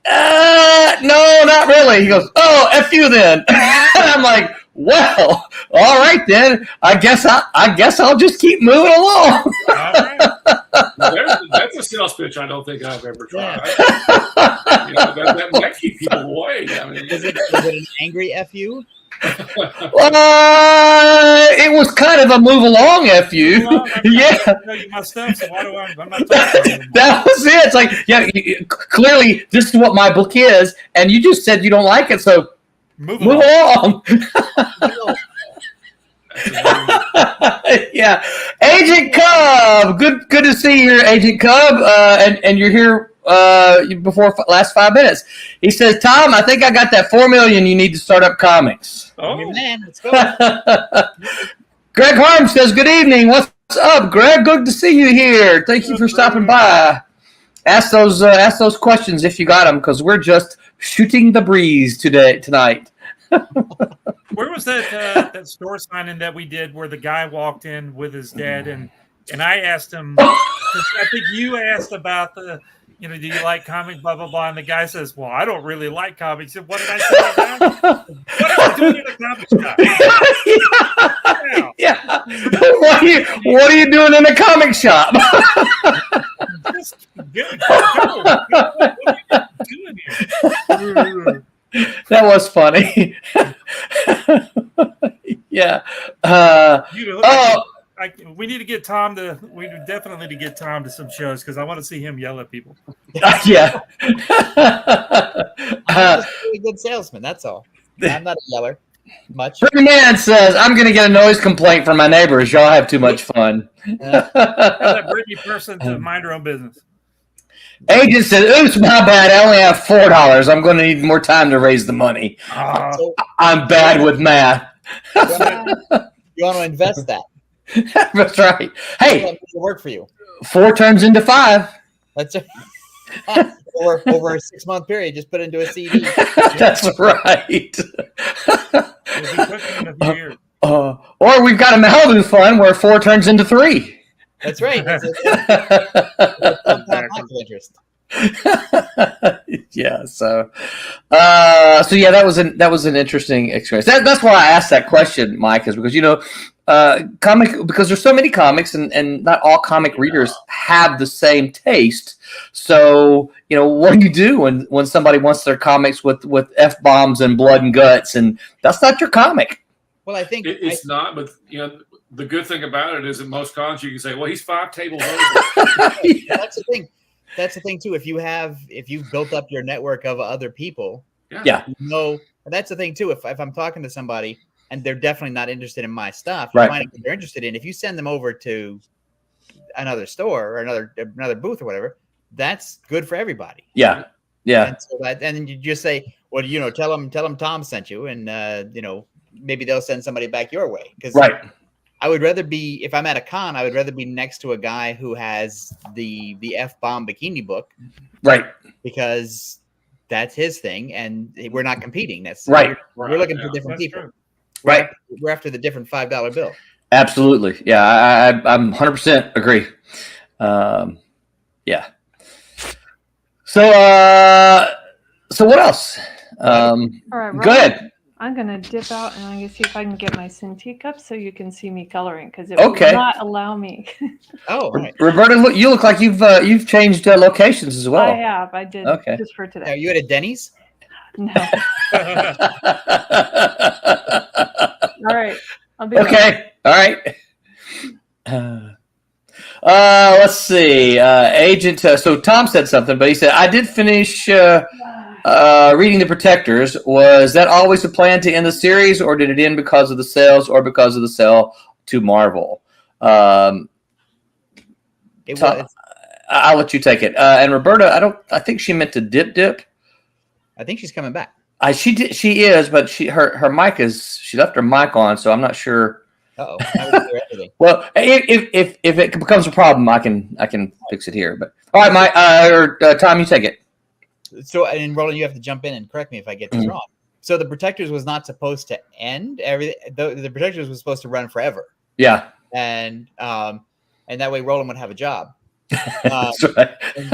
"No, not really." He goes, "Oh, F you then." And I'm like, well, all right then. I guess I'll just keep moving along. All right. That's a sales pitch I don't think I've ever tried. That might keep people away. I mean, is it an angry FU? It was kind of a move along FU. My stuff, so why do I'm not talking that was it. It's like, clearly this is what my book is, and you just said you don't like it, so move along. Yeah, Agent Koepp, good to see you here, Agent Koepp, and you're here before last 5 minutes. He says, Tom, I think I got that $4 million you need to start up comics. Oh man, let's go. Greg Harm says, good evening. What's up, Greg? Good to see you here. Thank you for stopping by. Ask those questions if you got them, because we're just shooting the breeze tonight. Where was that store signing that we did where the guy walked in with his dad and I asked him, I think you asked about do you like comics, blah, blah, blah. And the guy says, well, I don't really like comics. What did I say about that? What are you doing in a comic shop? Yeah. What are you doing in a comic shop? Just go. What are you doing here? That was funny. Yeah. We need to get Tom we definitely need to get Tom to some shows because I want to see him yell at people. Yeah. I'm just a really good salesman. That's all. I'm not a yeller. Much. Pretty Man says, I'm going to get a noise complaint from my neighbors. Y'all have too much fun. Tell that Brittany person to mind her own business. Agent said, oops, my bad. I only have $4. I'm going to need more time to raise the money. I'm bad with math. You want to invest that. That's right. Hey, it'll work for you. 4 turns into 5. That's it. Over a 6-month period, just put it into a CD. That's right. Or we've got a Malibu fund where 4 turns into 3. That's right. That's interest. Yeah. So yeah, that was an interesting experience. That's why I asked that question, Mike, is because because there's so many comics and not all comic readers have the same taste. So what do you do when somebody wants their comics with F-bombs and blood and guts, and that's not your comic? Well, I think it's not, but the good thing about it is at most cons you can say, well, he's 5 tables over. Yeah. That's the thing. That's the thing too. If you've built up your network of other people, yeah, that's the thing too. If I'm talking to somebody and they're definitely not interested in my stuff, right? Finding what they're interested in. If you send them over to another store or another booth or whatever, that's good for everybody. Yeah, yeah. And then you just say, well, tell them Tom sent you, and maybe they'll send somebody back your way. Because right. I would rather be, if I'm at a con, I would rather be next to a guy who has the F-bomb bikini book, right? Because that's his thing, and we're not competing. That's right. We're looking for different people, right? We're after the different $5 bill. Absolutely, yeah. I'm 100% agree. Yeah. So what else? All right, go ahead. I'm going to dip out and I'm going to see if I can get my Cintiq up so you can see me coloring, because it will not allow me. Oh, right. Roberta, you look like you've changed locations as well. I have. I did just for today. Are you at a Denny's? No. All right. I'll be okay. All right. Let's see. Agent. So Tom said something, but he said, I did finish reading The Protectors. Was that always the plan to end the series, or did it end because of the sales or because of the sale to Marvel? Tom, I'll let you take it. And Roberta, I think she meant to dip. I think she's coming back. She is, but her mic she left her mic on, so I'm not sure. Uh-oh. Well, if it becomes a problem, I can fix it here. But all right, Tom, you take it. So, and Roland, you have to jump in and correct me if I get this wrong. So, The Protectors was not supposed to end. The Protectors was supposed to run forever. Yeah, and that way Roland would have a job. That's right.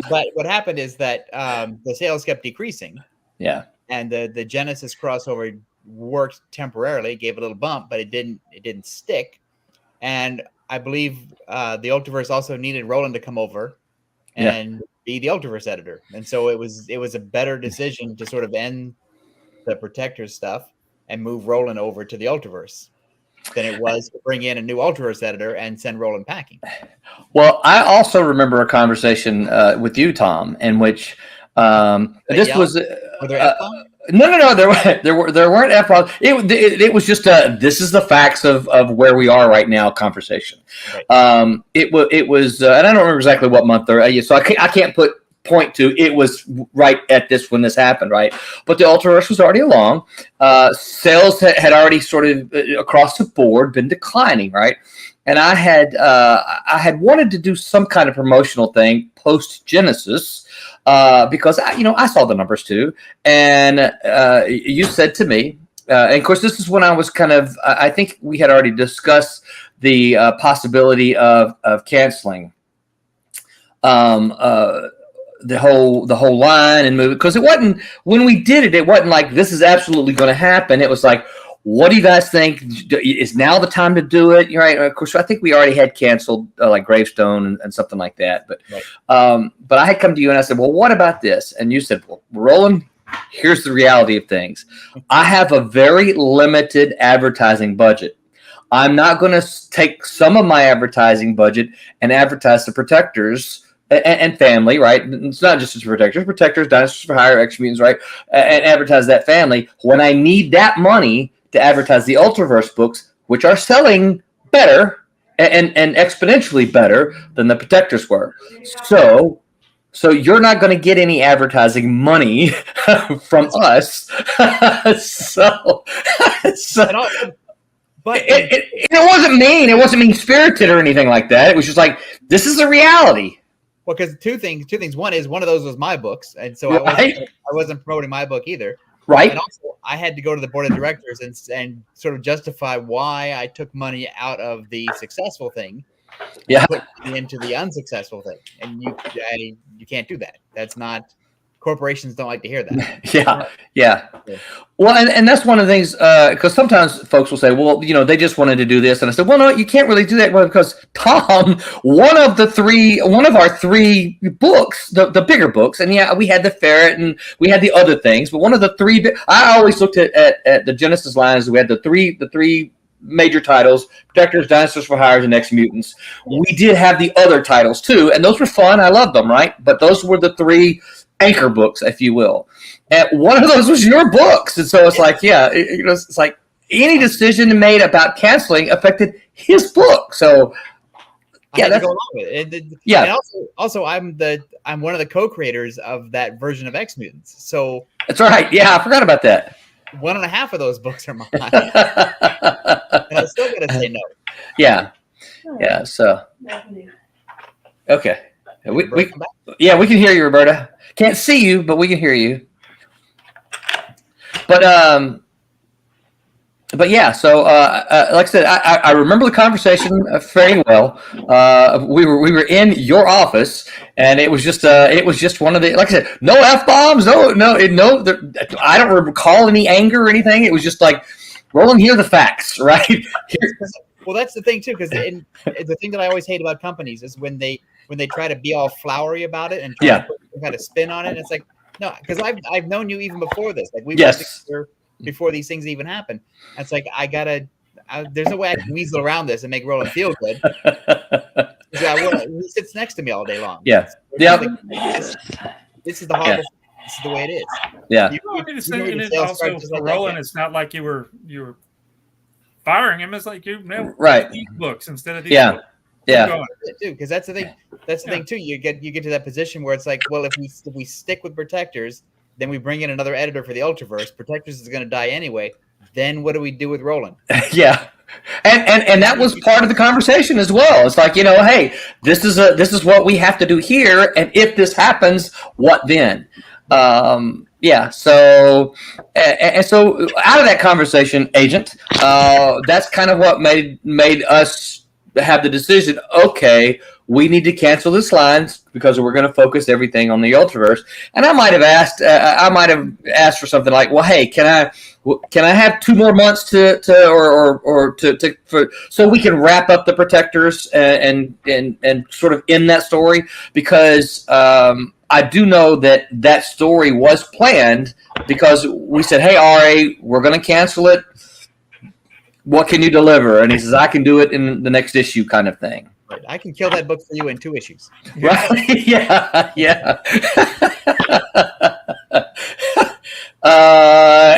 But what happened is that the sales kept decreasing. Yeah, and the Genesis crossover worked temporarily, gave a little bump, but it didn't stick. And I believe the Ultraverse also needed Roland to come over and be the Ultraverse editor. And so it was a better decision to sort of end the Protectors stuff and move Roland over to the Ultraverse than it was to bring in a new Ultraverse editor and send Roland packing. Well, I also remember a conversation with you, Tom, in which this was. Were there F-bombs? No. There weren't F-bombs. It was just this is the facts of where we are right now conversation. Right. It was, and I don't remember exactly what month so I can't point to. It was right at this when this happened, right? But the Ultraverse was already along. Sales had already sort of across the board been declining, right? And I had wanted to do some kind of promotional thing post Genesis. Because I saw the numbers too, and you said to me, and of course this is when I was kind of, I think we had already discussed the possibility of canceling the whole line and movie, because it wasn't, when we did it wasn't like this is absolutely going to happen. It was like, what do you guys think? Is now the time to do it? You're right. Of course, I think we already had canceled like Gravestone and something like that. But but I had come to you and I said, well, what about this? And you said, well, Roland, here's the reality of things. I have a very limited advertising budget. I'm not going to take some of my advertising budget and advertise the Protectors and family, right? It's not just the Protectors, Dinosaurs for Hire, X-Mutants, right? And advertise that family when I need that money to advertise the Ultraverse books, which are selling better and exponentially better than the Protectors were. So you're not going to get any advertising money from us. But it wasn't mean. It wasn't mean-spirited or anything like that. It was just like, this is the reality. Well, because two things. One is one of those was my books, and so I wasn't promoting my book either. Right. And also, I had to go to the board of directors and sort of justify why I took money out of the successful thing Yeah. Put money into the unsuccessful thing, and you can't do that. That's not. Corporations don't like to hear that. Yeah. Well, and that's one of the things, because sometimes folks will say, well, they just wanted to do this. And I said, well, no, you can't really do that because Tom, one of our three books, the bigger books, and yeah, we had the Ferret and we had the other things, but one of the three, I always looked at the Genesis lines. We had the three major titles: Protectors, Dinosaurs for Hire, and X Mutants. We did have the other titles too, and those were fun. I loved them, right? But those were the three anchor books, if you will. And one of those was your books. And so it's like, it's like any decision made about canceling affected his book. So yeah, that's go along with it. And also I'm one of the co-creators of that version of X Mutants. So that's right. Yeah, I forgot about that. 1.5 of those books are mine. And I'm still gonna say no. Yeah. So okay. We can hear you, Roberta. Can't see you, but we can hear you. But yeah. So like I said, I remember the conversation very well. We were in your office, and it was just one of the, like I said, no F-bombs, no. I don't recall any anger or anything. It was just like, Roland, here are the facts, right? Well, that's the thing too, because the thing that I always hate about companies is when they try to be all flowery about it and try to put some kind of spin on it. And it's like, no, because I've known you even before this. Like we worked together before these things even happened. And it's like there's no way I can weasel around this and make Roland feel good. He sits next to me all day long. Yeah. This is the horrible. This is the way it is. Yeah. Also for Roland, it's not like you were firing him. It's like you these books instead of these books. Yeah, because that's the thing. That's the thing too. You get to that position where it's like, well, if we stick with Protectors, then we bring in another editor for the Ultraverse. Protectors is going to die anyway. Then what do we do with Roland? Yeah, and that was part of the conversation as well. It's like, hey, this is what we have to do here, and if this happens, what then? Yeah. So so out of that conversation, Agent, that's kind of what made us have the decision, okay, we need to cancel this lines because we're going to focus everything on the Ultraverse. And I might have asked for something like, well, hey, can I have 2 more months to so we can wrap up the Protectors and sort of end that story, because I do know that story was planned, because we said, hey, RA, we're going to cancel it. What can you deliver? And he says, I can do it in the next issue, kind of thing. Right. I can kill that book for you in 2 issues. Right? Yeah.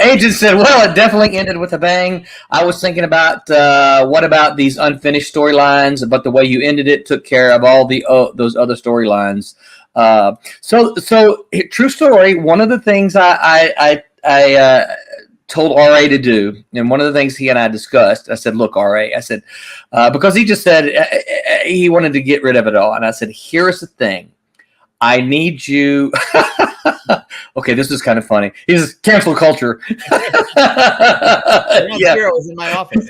Agent said, well, it definitely ended with a bang. I was thinking about what about these unfinished storylines, but the way you ended it took care of all those other storylines. So true story. One of the things I told RA to do, and one of the things he and I discussed, I said, look, RA, I said, because he just said he wanted to get rid of it all. And I said, here's the thing. I need you. Okay, this is kind of funny. He says, cancel culture. Zero was in my office.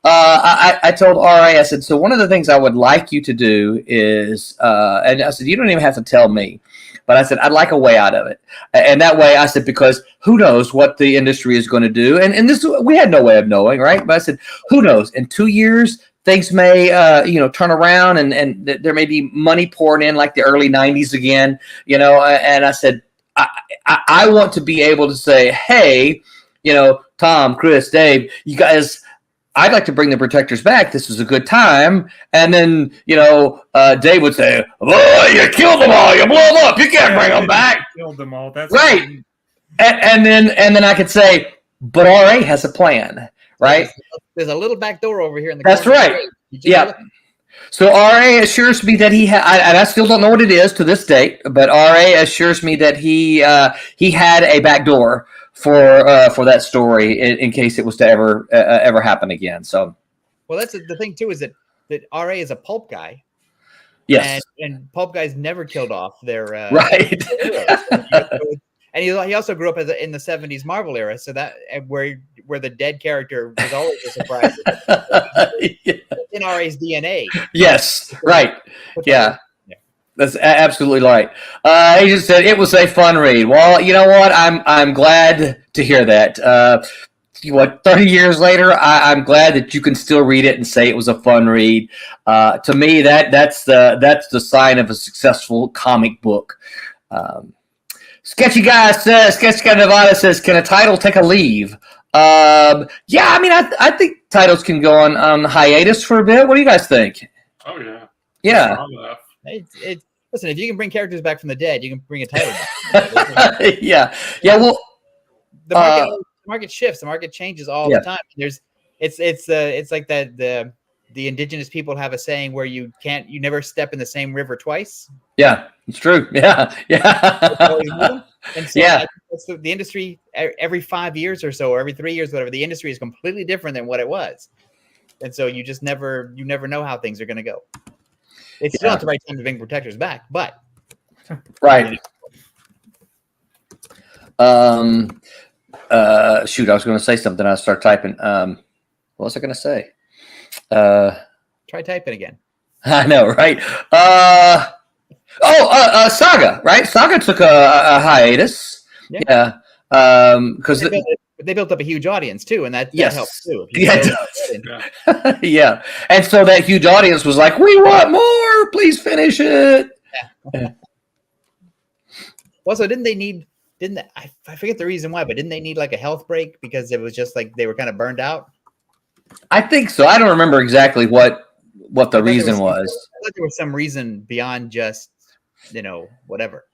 I told RA, I said, so one of the things I would like you to do is, and I said, you don't even have to tell me, but I said, I'd like a way out of it. And that way, I said, because who knows what the industry is going to do. And this, we had no way of knowing, right? But I said, who knows? In 2 years, things may, turn around, and there may be money pouring in like the early 90s again, and I said, I want to be able to say, hey, Tom, Chris, Dave, you guys, I'd like to bring the Protectors back. This is a good time. And then, Dave would say, oh, you killed them all. You blew them up. You can't bring them back. Killed them all. That's right. And then I could say, but RA has a plan, right? There's a little back door over here in the corner. That's right. Yeah. So RA assures me that and I still don't know what it is to this date, but RA assures me that he had a back door for that story in case it was to ever happen again. So, well, that's the thing too, is that RA is a pulp guy. Yes, and pulp guys never killed off their right. And he also grew up in the 70s Marvel era, so that where the dead character was always a surprise. in RA's DNA. Yes, right. Yeah. That's absolutely right. Agent said it was a fun read. Well, you know what? I'm glad to hear that. 30 years later, I'm glad that you can still read it and say it was a fun read. To me, that's the sign of a successful comic book. Sketchy Guy Nevada says, "Can a title take a leave?" Yeah, I mean, I think titles can go on hiatus for a bit. What do you guys think? Oh yeah. Yeah. Listen, if you can bring characters back from the dead, you can bring a title back. Yeah. Well, the market shifts. The market changes all the time. It's like that the indigenous people have a saying where you never step in the same river twice. Yeah, it's true. Yeah. And so that's the industry every 5 years or so, or every 3 years, whatever. The industry is completely different than what it was, and so you just never know how things are going to go. It's still not the right time to bring protectors back, but right. Shoot, I was going to say something. I started typing. What was I going to say? Try typing again. I know, right? Saga, right? Saga took a hiatus. Yeah. Because they built up a huge audience too, and that helps too. Yeah. And so that huge audience was like, "We want more. Please finish it." Yeah. Well, so I forget the reason why, but didn't they need like a health break because it was just like they were kind of burned out? I think so. I don't remember exactly what the reason was. I thought there was some reason beyond just whatever.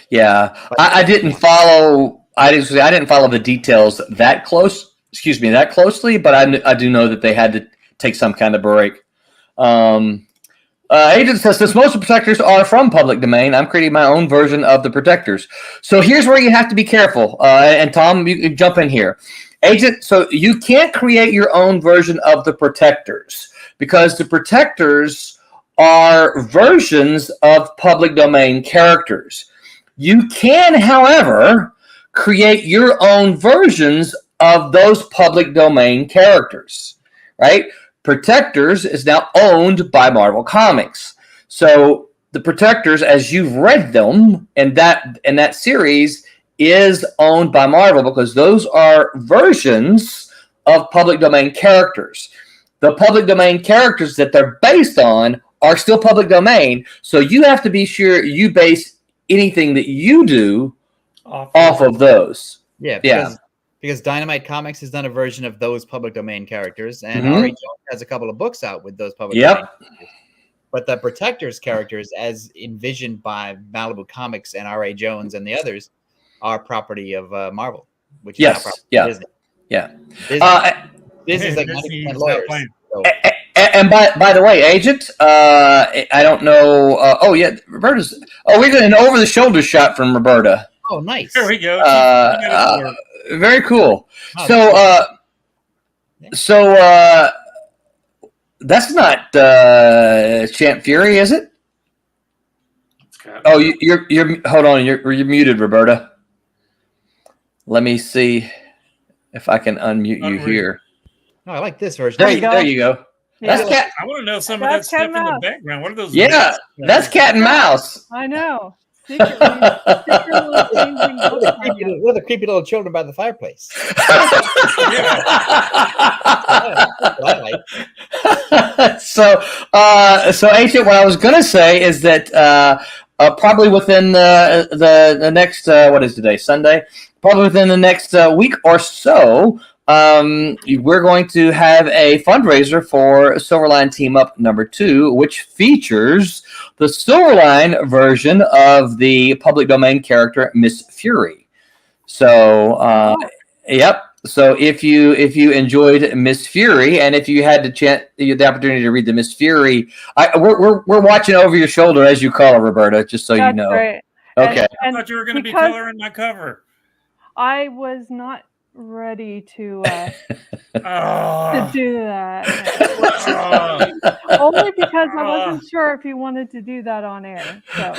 Yeah, I didn't follow. I didn't follow the details that closely, but I do know that they had to take some kind of break. Agent says, since most of the protectors are from public domain, I'm creating my own version of the protectors. So here's where you have to be careful. And Tom, you can jump in here. Agent, so you can't create your own version of the protectors because the protectors are versions of public domain characters. You can, however, create your own versions of those public domain characters, right? Protectors is now owned by Marvel Comics. So the Protectors, as you've read them in that series, is owned by Marvel because those are versions of public domain characters. The public domain characters that they're based on are still public domain, so you have to be sure you base anything that you do off of those. Yeah. Because Dynamite Comics has done a version of those public domain characters, and R.A. Jones has a couple of books out with those public domain characters. But the Protectors characters, as envisioned by Malibu Comics and R.A. Jones and the others, are property of Marvel, which is now property of Disney. Yeah. Disney's like 90% lawyers. So. And by the way, Agent, I don't know. Roberta's. Oh, we got an over-the-shoulder shot from Roberta. Oh, nice. There we go. Very cool. Oh, So that's not Champ Fury, is it? Oh, you're hold on. You're muted, Roberta. Let me see if I can unmute you here. Oh, I like this version. There you go. Yeah. That's cat. I want to know some of that stuff in the background. What are those? Yeah, that's cat and mouse. I know. Secretly changing We're the creepy little children by the fireplace. So Ancient, what I was going to say is that probably within the next what is today, Sunday? Probably within the next week or so, we're going to have a fundraiser for Silverline Team Up #2, which features the Silverline version of the public domain character Miss Fury. So, yep. So if you enjoyed Miss Fury, and if you had the opportunity to read the Miss Fury, we're watching over your shoulder as you call her, Roberta, just so you know. Great. Okay. I thought you were going to be coloring my cover. I was not ready to do that. Only because I wasn't sure if you wanted to do that on air. So.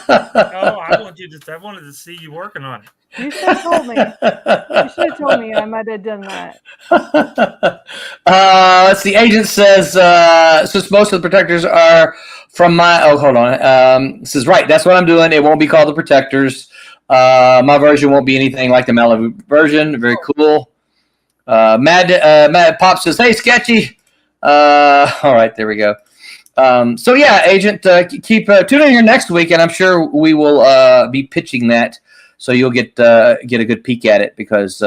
Oh, I wanted to see you working on it. You should have told me. You should have told me. I might have done that. Let's see. Agent says, since most of the protectors are from my... Oh, hold on. Says, right, that's what I'm doing. It won't be called the protectors. My version won't be anything like the Malibu version. Very cool. Mad Pop says, hey, Sketchy. All right, there we go. So, yeah, Agent, keep tune in here next week, and I'm sure we will be pitching that. So you'll get a good peek at it because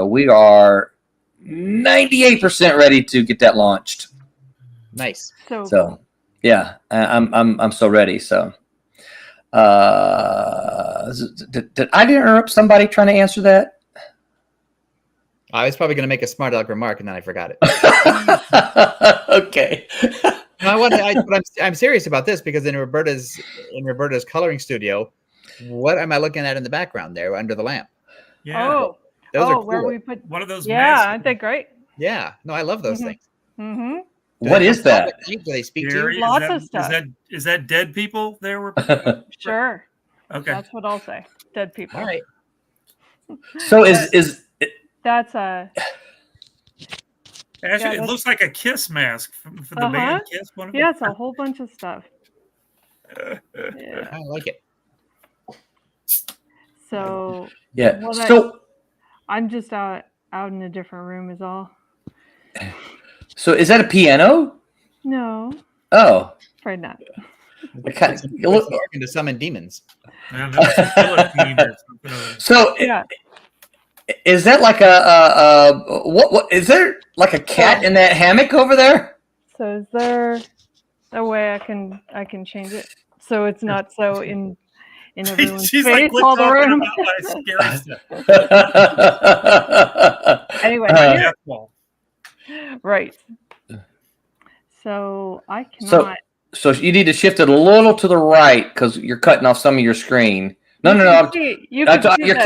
we are 98% ready to get that launched. Nice. So yeah, I'm so ready. So did I interrupt somebody trying to answer that? I was probably going to make a smart aleck remark and then I forgot it. Okay. No, but I'm serious about this because in Roberta's coloring studio. What am I looking at in the background there under the lamp? Yeah. Those are cool. Where we put one of those. Yeah, aren't they great? Yeah. No, I love those things. Mm-hmm. What is that? Do they speak Gary, to you? Lots of stuff. Is that dead people there? Sure. Okay. That's what I'll say. Dead people. All right. So is that's a. Actually, it looks like a Kiss mask for the band Kiss. Yeah, it's a whole bunch of stuff. Yeah. I like it. So yeah. I'm just out in a different room is all. So is that a piano? No. Oh. Afraid not. You look to summon demons. Man, So yeah. Is that like a what is there like a cat in that hammock over there? So is there a way I can change it so it's not so in everyone's She's face like, all the room? Anyway, right. So I cannot. So you need to shift it a little to the right because you're cutting off some of your screen. No. Your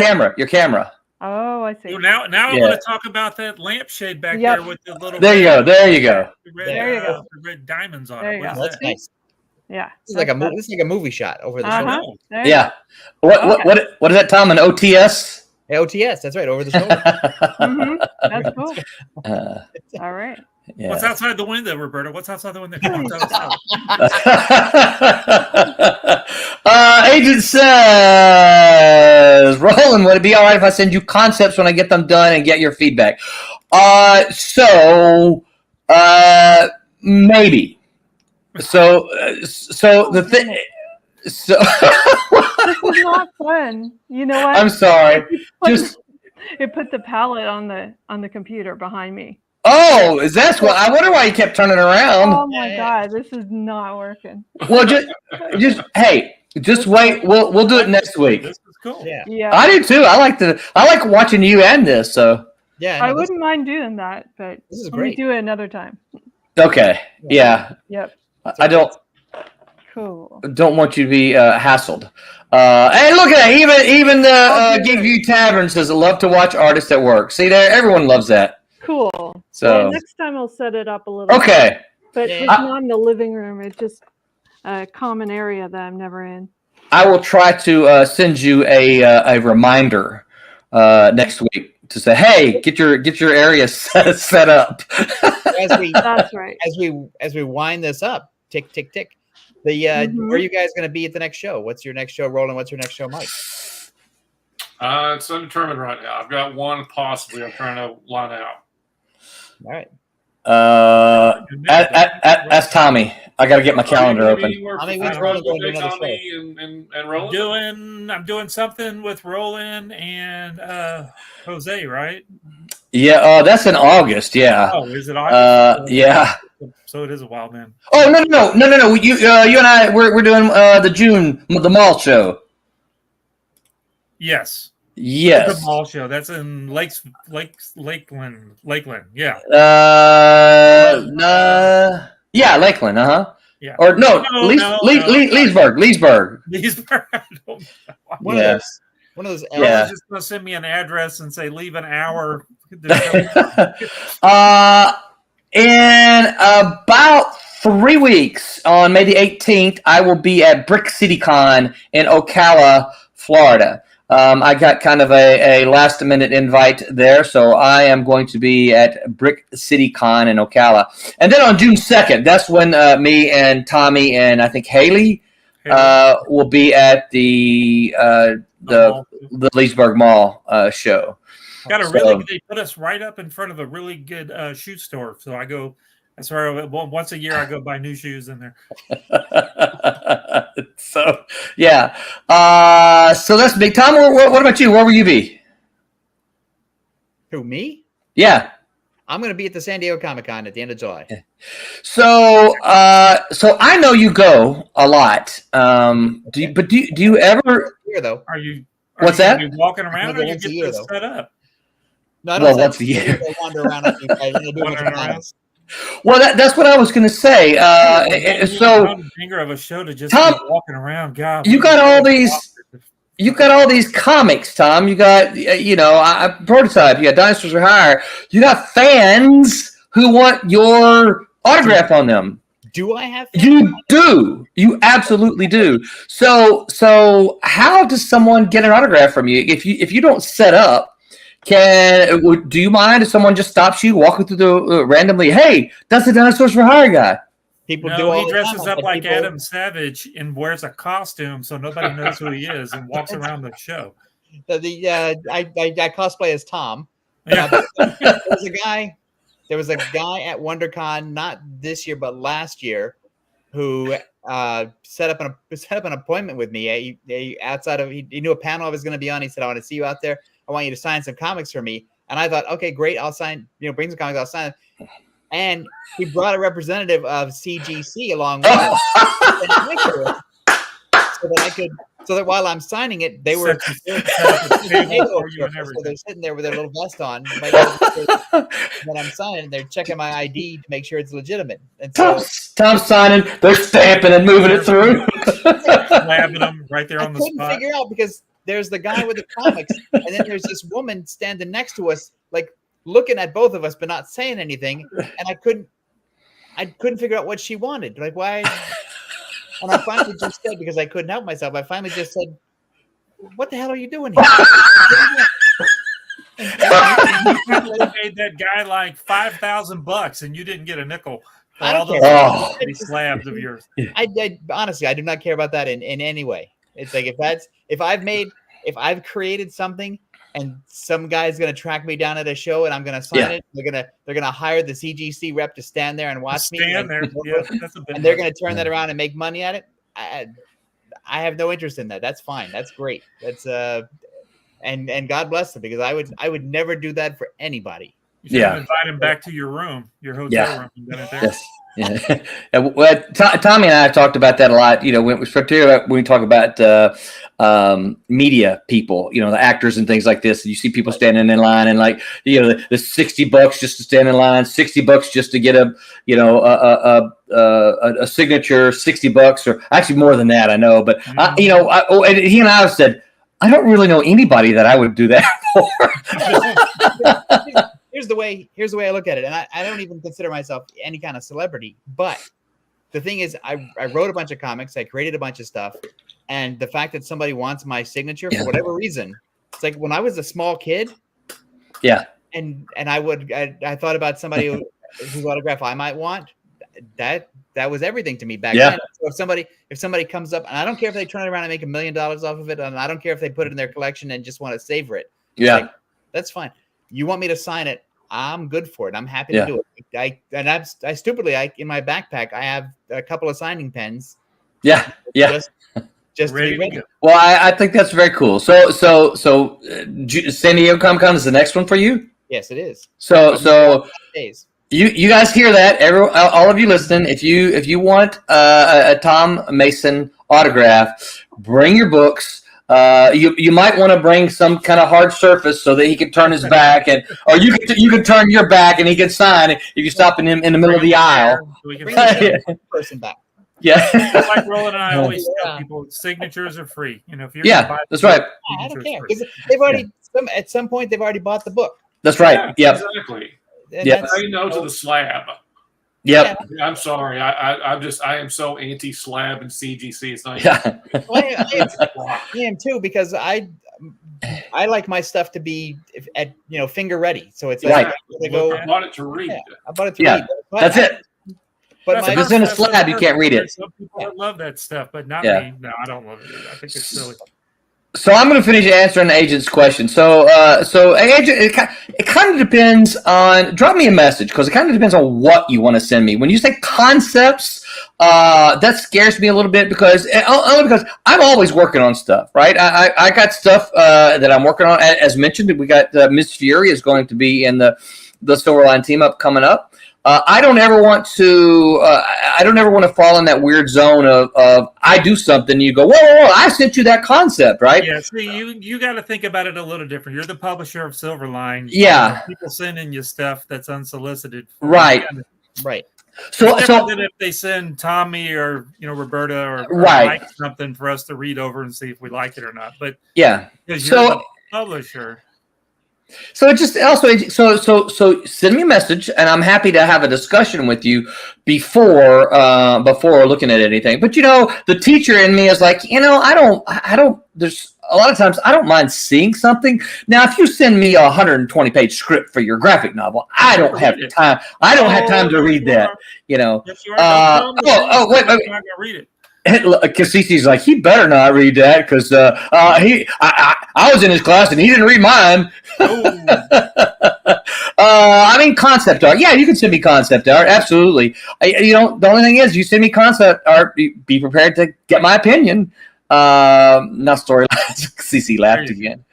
camera. Oh, I see. So now I want to talk about that lampshade back there with the little. There you go. There you go. The red diamonds on it. That's nice. Yeah, this is like a movie shot over the shoulder. Yeah. What is that, Tom? An OTS? OTS. That's right, over the shoulder. That's cool. All right. Yeah. What's outside the window, Roberta? What's outside the window? Come on, tell us. Agent says, Roland, would it be all right if I send you concepts when I get them done and get your feedback? Maybe. So the thing. So this is not fun. You know what? I'm sorry. It put the palette on the computer behind me. Oh, is that what? I wonder why you kept turning around. Oh my God, this is not working. Well, just wait. We'll do it next week. This is cool. Yeah. I do too. I like watching you end this. So yeah, I wouldn't mind doing that, but this is let me great. do it another time. Okay. Yeah. Yep. I don't want you to be hassled. Hey, look at that! Even the Gig View Tavern says, "I love to watch artists at work." See there, everyone loves that. Cool. So next time I'll set it up a little. Okay. But it's not in the living room. It's just a common area that I'm never in. I will try to send you a reminder next week to say, "Hey, get your area set up." That's right. As we wind this up, tick tick tick. Where are you guys going to be at the next show? What's your next show, Roland? What's your next show, Mike? It's undetermined right now. I've got one possibly I'm trying to line out. All right. Ask Tommy. I got to get my calendar open. I'm doing something with Roland and Jose, right? Yeah, that's in August. Yeah. Oh, is it August? Yeah. So it is a while, man. Oh no! You and I we're doing the mall show. Yes. Yes. The mall show. That's in Lakeland. Yeah. Yeah, Lakeland. Yeah. Or Leesburg. Leesburg. Yes. One of those. Yeah. Just gonna send me an address and say leave an hour. In about 3 weeks, on May the 18th, I will be at Brick City Con in Ocala, Florida. I got kind of a last-minute invite there, so I am going to be at Brick City Con in Ocala. And then on June 2nd, that's when me and Tommy and I think Haley will be at the Leesburg Mall show. They put us right up in front of a really good shoe store. So I go, that's where once a year I go buy new shoes in there. So, yeah. So that's big. Tom, what about you? Where will you be? Who, me? Yeah. I'm going to be at the San Diego Comic-Con at the end of July. So I know you go a lot. Do you ever? Here though, are you walking around, or you get this set up? No, I don't once a year. I wander around. Well, that's what I was going to say. So, finger of a show to just Tom, be walking around. God, you got all these. You got all these comics, Tom. You got, Prototype. You got Dinosaurs for Hire. You got fans who want your autograph on them. Do I have fans? You do. You absolutely do. So how does someone get an autograph from you if you don't set up? Do you mind if someone just stops you walking through the randomly? Hey, that's the Dinosaurs for Hire guy. He dresses up like Adam Savage and wears a costume so nobody knows who he is and walks around the show. I cosplay as Tom. Yeah. There was a guy at WonderCon, not this year but last year, who set up an appointment with me. He knew a panel I was going to be on. He said, "I want to see you out there. I want you to sign some comics for me." And I thought, okay, great. I'll sign. Bring some comics. I'll sign them. And he brought a representative of CGC along with him, so that while I'm signing it, they were so they're sitting there with their little vest on when I'm signing. They're checking my ID to make sure it's legitimate. And so Tom's signing, they're stamping and moving it through, slapping them right there on the spot. I couldn't figure out because there's the guy with the comics, and then there's this woman standing next to us, like looking at both of us but not saying anything, and I couldn't figure out what she wanted. Like, why? And I finally just said, because I couldn't help myself, I finally just said, "What the hell are you doing here?" You paid that guy like $5,000 and you didn't get a nickel for all those slabs of yours. I honestly, I do not care about that in any way. It's like if I've created something and some guy's gonna track me down at a show and I'm gonna sign it, they're gonna hire the CGC rep to stand there and watch me. And they're gonna turn that around and make money at it. I have no interest in that. That's fine. That's great. That's and God bless them, because I would never do that for anybody. You should invite him back to your room, your hotel room. And there. Yes. Yeah. Well, Tommy and I have talked about that a lot. When we talk about media people, the actors and things like this, and you see people standing in line and the $60 just to stand in line, $60 just to get a signature, $60, or actually more than that, I know. But he and I have said, I don't really know anybody that I would do that for. Here's the way I look at it, and I don't even consider myself any kind of celebrity. But the thing is, I wrote a bunch of comics, I created a bunch of stuff, and the fact that somebody wants my signature for whatever reason, it's like when I was a small kid. Yeah. And I thought about somebody whose autograph I might want. That was everything to me back then. So if somebody comes up, and I don't care if they turn it around and make $1 million off of it, and I don't care if they put it in their collection and just want to savor it. Yeah. That's fine. You want me to sign it? I'm good for it. I'm happy to do it. I stupidly in my backpack I have a couple of signing pens. Yeah. Just ready to go. Well, I think that's very cool. So San Diego Comic-Con is the next one for you? Yes, it is. So days. You guys hear that? All of you listening, if you want a Tom Mason autograph, bring your books. You might want to bring some kind of hard surface so that he can turn his back, or you can turn your back and he can sign if you stop in the middle of the aisle. Bring the person back. Yeah. Like Roland and I always tell people, signatures are free. If you're that's right. I don't care, because they've already at some point they've already bought the book. That's right. Yeah. Exactly. Yeah. Say no to the slab. Yep. Yeah, I'm sorry. I am so anti-slab and CGC. It's not. Yeah. I am too, because I like my stuff to be at finger ready. So it's like I bought it to read. Yeah, I bought it to Yeah. read. But That's it. But That's if it's in a slab, you can't read it. Some people love that stuff, but not Yeah. me. No, I don't love it. I think it's silly. So I'm going to finish answering the agent's question. So agent, it kind of depends on. Drop me a message, because it kind of depends on what you want to send me. When you say concepts, that scares me a little bit, because only because I'm always working on stuff, right? I got stuff that I'm working on. As mentioned, we got Miss Fury is going to be in the Silverline team up coming up. I don't ever want to. I don't ever want to fall in that weird zone of I do something, and you go, whoa, I sent you that concept, right? Yeah, see, you got to think about it a little different. You're the publisher of Silverline. Yeah. People sending you stuff that's unsolicited. Right. Right. So if they send Tommy or Roberta or Right. Mike something for us to read over and see if we like it or not, but yeah. because you're the publisher. So it just also so send me a message, and I'm happy to have a discussion with you before looking at anything. But the teacher in me is like, I don't. There's a lot of times I don't mind seeing something. Now, if you send me a 120-page script for your graphic novel, I don't have time. I don't have time to read that. Yes, you are. Wait. I'm not gonna read it. Cassisi's like, he better not read that, because I was in his class and he didn't read mine. I mean, concept art. Yeah, you can send me concept art. Absolutely. The only thing is, you send me concept art, be prepared to get my opinion. Not storylines. Cassisi laughed again.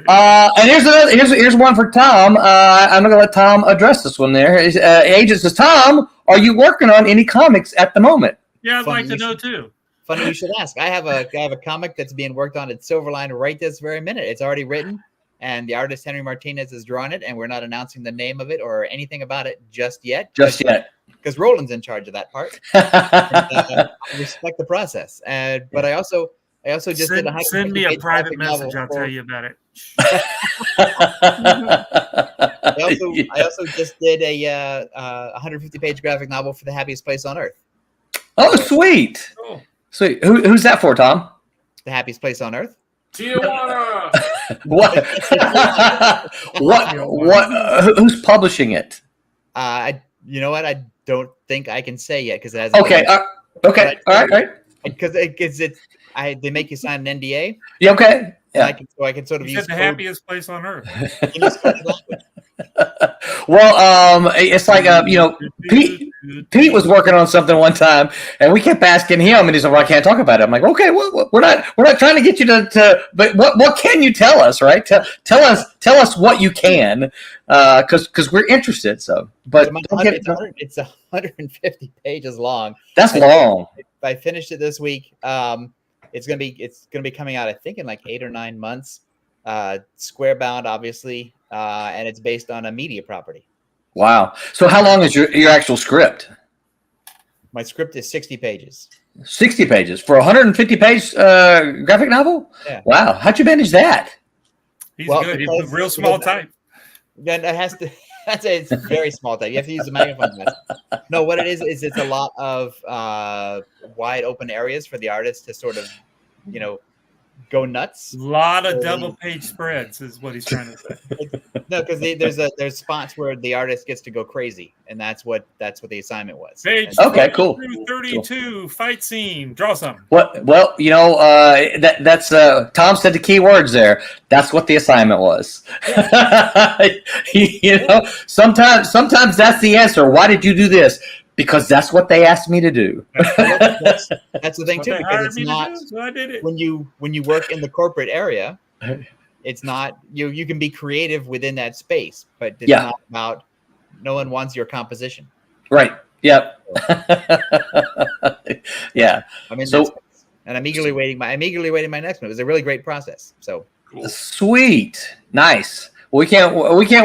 And here's one for Tom. I'm going to let Tom address this one there. Agent says, Tom, are you working on any comics at the moment? Yeah, I'd like to know too. Funny you should ask. I have a comic that's being worked on at Silverline right this very minute. It's already written, and the artist Henry Martinez has drawn it, and we're not announcing the name of it or anything about it just yet. Because Roland's in charge of that part. I respect the process. But I also just did a send me a private message. I'll tell you about it. I also just did a 150-page graphic novel for The Happiest Place on Earth. Oh, sweet. Oh. Sweet. Who's that for, Tom? The Happiest Place on Earth. Tijuana. What? What? Who's publishing it? You know what? I don't think I can say yet, because it hasn't. Okay. Okay. All right. Because they make you sign an NDA. Yeah. Okay. Yeah. I can sort of use the happiest place on earth. Well, it's like Pete was working on something one time, and we kept asking him, and he's like, "Well, I can't talk about it." I'm like, "Okay, well, we're not trying to get you to but what can you tell us, right? Tell us what you can, because we're interested." So, but it's 150 pages long. That's long. I finished it this week. It's gonna be coming out, I think, in like 8 or 9 months. Square bound, obviously, and it's based on a media property. Wow. So how long is your actual script? My script is 60 pages. 60 pages for a 150-page graphic novel? Yeah. Wow. How'd you manage that? He's good. He's a real small type. Then it has to. I'd say it's very small type. You have to use the magnifying glass. No, what it is it's a lot of wide open areas for the artist to sort of, go nuts. A lot of double page spreads is what he's trying to say. No, because there's spots where the artist gets to go crazy, and that's what the assignment was. Page cool. 32 fight scene. Draw some. What? Well, that's Tom said the key words there. That's what the assignment was. Sometimes that's the answer. Why did you do this? Because that's what they asked me to do. That's the thing too, because it's not so I did it. when you work in the corporate area, it's not you can be creative within that space, but it's not about no one wants your composition. Right. Yep. Yeah. I mean, and I'm eagerly waiting my next one. It was a really great process. So cool. Sweet. Nice. We can't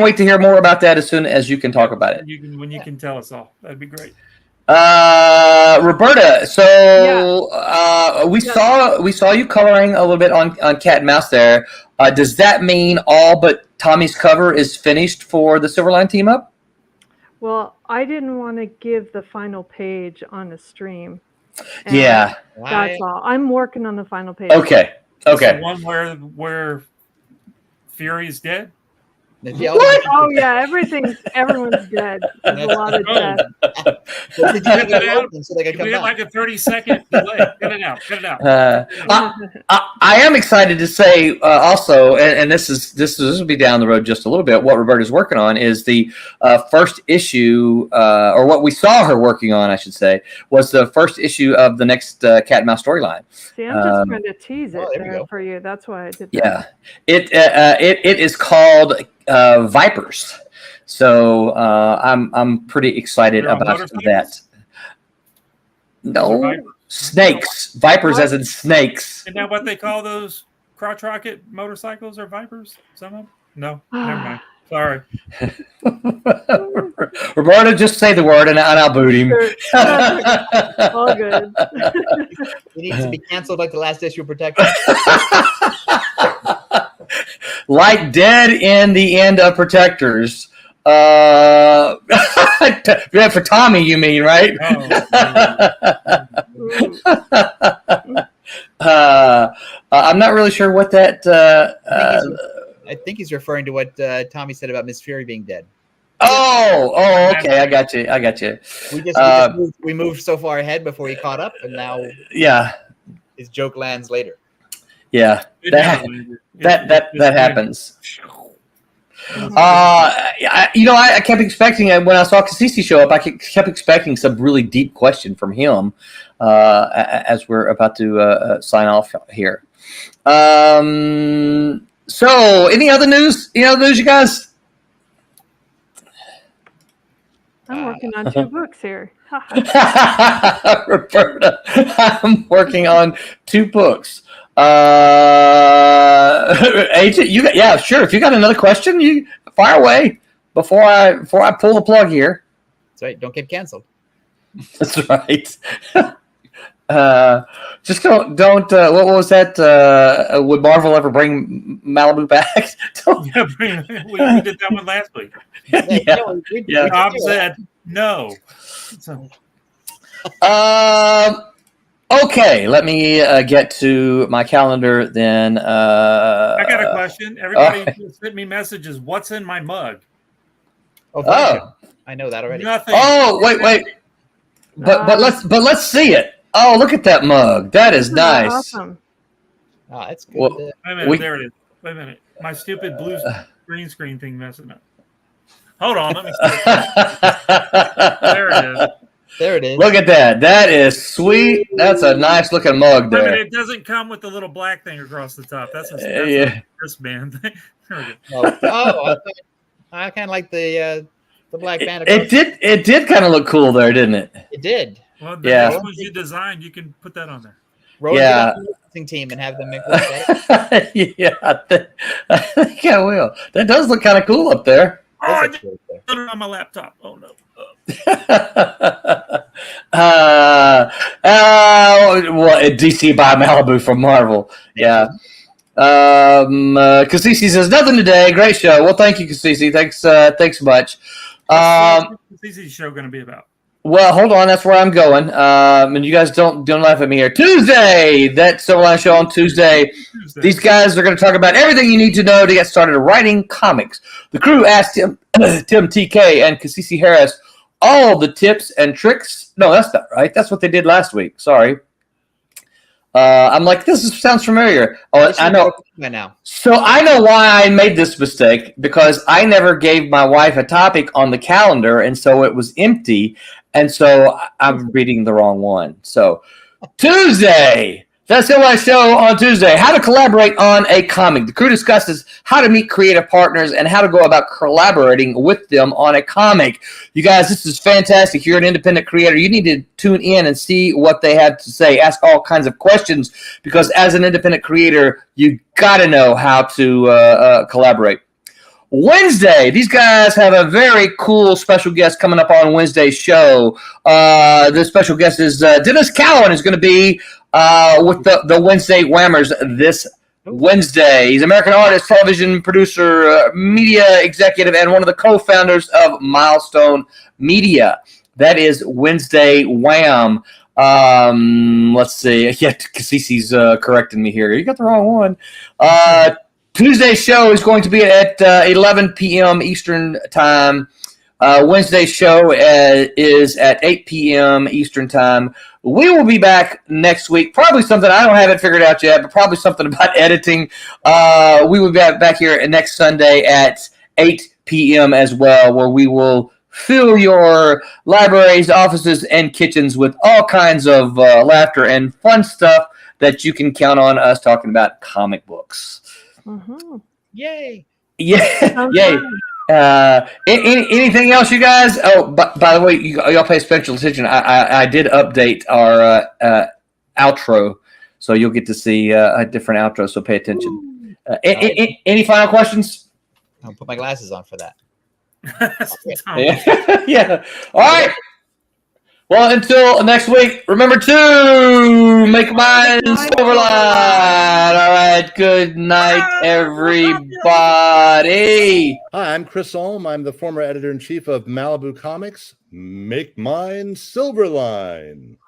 wait to hear more about that as soon as you can talk about it. When you can tell us all, that'd be great. Roberta, so we saw you coloring a little bit on Cat and Mouse there. Does that mean all but Tommy's cover is finished for the Silverline team up? Well, I didn't want to give the final page on the stream. Yeah. That's all. I'm working on the final page. Okay. The one where Fury's dead? What? Oh yeah, everyone's dead. There's a lot of death. Did you have it open so they could We come had back? like a 30-second delay. Get it out. Get it out. I am excited to say also, and this will be down the road just a little bit. What Roberta's working on is the first issue, or what we saw her working on, I should say, was the first issue of the next Cat and Mouse storyline. See, I'm just trying to tease it there for you. That's why I did that. Yeah, it is called Vipers. So I'm pretty excited about that. No, snakes. Vipers as in snakes. Isn't that what they call those crotch rocket motorcycles or Vipers? Some of them? No, never mind. Sorry. Roberta, just say the word and I'll boot him. All good. He needs to be canceled like the last issue of Protector. Like dead in the end of Protectors. Yeah, for Tommy, you mean, right? I'm not really sure what that. I think he's referring to what Tommy said about Miss Fury being dead. Oh, okay. I got you. We moved so far ahead before he caught up, and now his joke lands later. Yeah, that happens. I kept expecting when I saw Cassisi show up, I kept expecting some really deep question from him as we're about to sign off here. So, any other news? You guys? I'm working on 2 books here. Roberta, I'm working on 2 books. Agent, sure. If you got another question, you fire away before I pull the plug here. That's right. Don't get canceled. That's right. Just don't. What was that? Would Marvel ever bring Malibu back? We did that one last week. Bob said no. So. Okay, let me get to my calendar then. I got a question. Everybody sent me messages. What's in my mug? Oh, I know that already. Nothing. Oh, wait. But let's see it. Oh, look at that mug. That is nice. Awesome. Oh, that's good. Well, Wait a minute. There it is. Wait a minute. My stupid blue green screen thing messing up. Hold on. Let me see. There it is. There it is. Look at that. That is sweet. That's a nice looking mug there. It doesn't come with the little black thing across the top. That's a wristband thing. There we go. I kind of like the black band. It did kind of look cool there, didn't it? It did. Well, the ones you designed, you can put that on there. Roll the team and have them make it. Yeah, I think I will. That does look kind of cool up there. Oh, I just put it on my laptop. Oh no. DC by Malibu from Marvel. Yeah. Cassisi says nothing today. Great show. Well, thank you, Cassisi. Thanks much. What's Cassisi's show going to be about? Well, hold on. That's where I'm going. And you guys don't laugh at me here. Tuesday, that Silverline show on Tuesday. These guys are going to talk about everything you need to know to get started writing comics. The crew asked Tim TK and Cassisi Harris all the tips and tricks. No, that's not right. That's what they did last week. Sorry. I'm like, sounds familiar. Oh, I know. Now. So I know why I made this mistake, because I never gave my wife a topic on the calendar, and so it was empty, and so I'm reading the wrong one. So Tuesday. That's the last show on Tuesday. How to collaborate on a comic. The crew discusses how to meet creative partners and how to go about collaborating with them on a comic. You guys, this is fantastic. You're an independent creator. You need to tune in and see what they have to say. Ask all kinds of questions, because as an independent creator, you got to know how to collaborate. Wednesday, these guys have a very cool special guest coming up on Wednesday's show. The special guest is Dennis Cowan is going to be with the Wednesday Whammers this Wednesday. He's an American artist, television producer, media executive, and one of the co-founders of Milestone Media. That is Wednesday. Wham. Let's see. Yeah, Cassisi's correcting me here. You got the wrong one. Tuesday's show is going to be at 11 p.m. Eastern Time. Wednesday's show is at 8 p.m. Eastern Time. We will be back next week. Probably something, I don't have it figured out yet, but probably something about editing. We will be back here next Sunday at 8 p.m. as well, where we will fill your libraries, offices, and kitchens with all kinds of laughter and fun stuff that you can count on us talking about comic books. Mm-hmm. Yay! Yeah, yay! Anything else, you guys? Oh, by the way, y'all pay special attention. I did update our outro, so you'll get to see a different outro. So pay attention. Any final questions? I'll put my glasses on for that. Yeah. All right. Well, until next week, remember to make mine Silverline. All right. Good night, everybody. Hi, I'm Chris Ulm. I'm the former editor-in-chief of Malibu Comics. Make mine Silverline.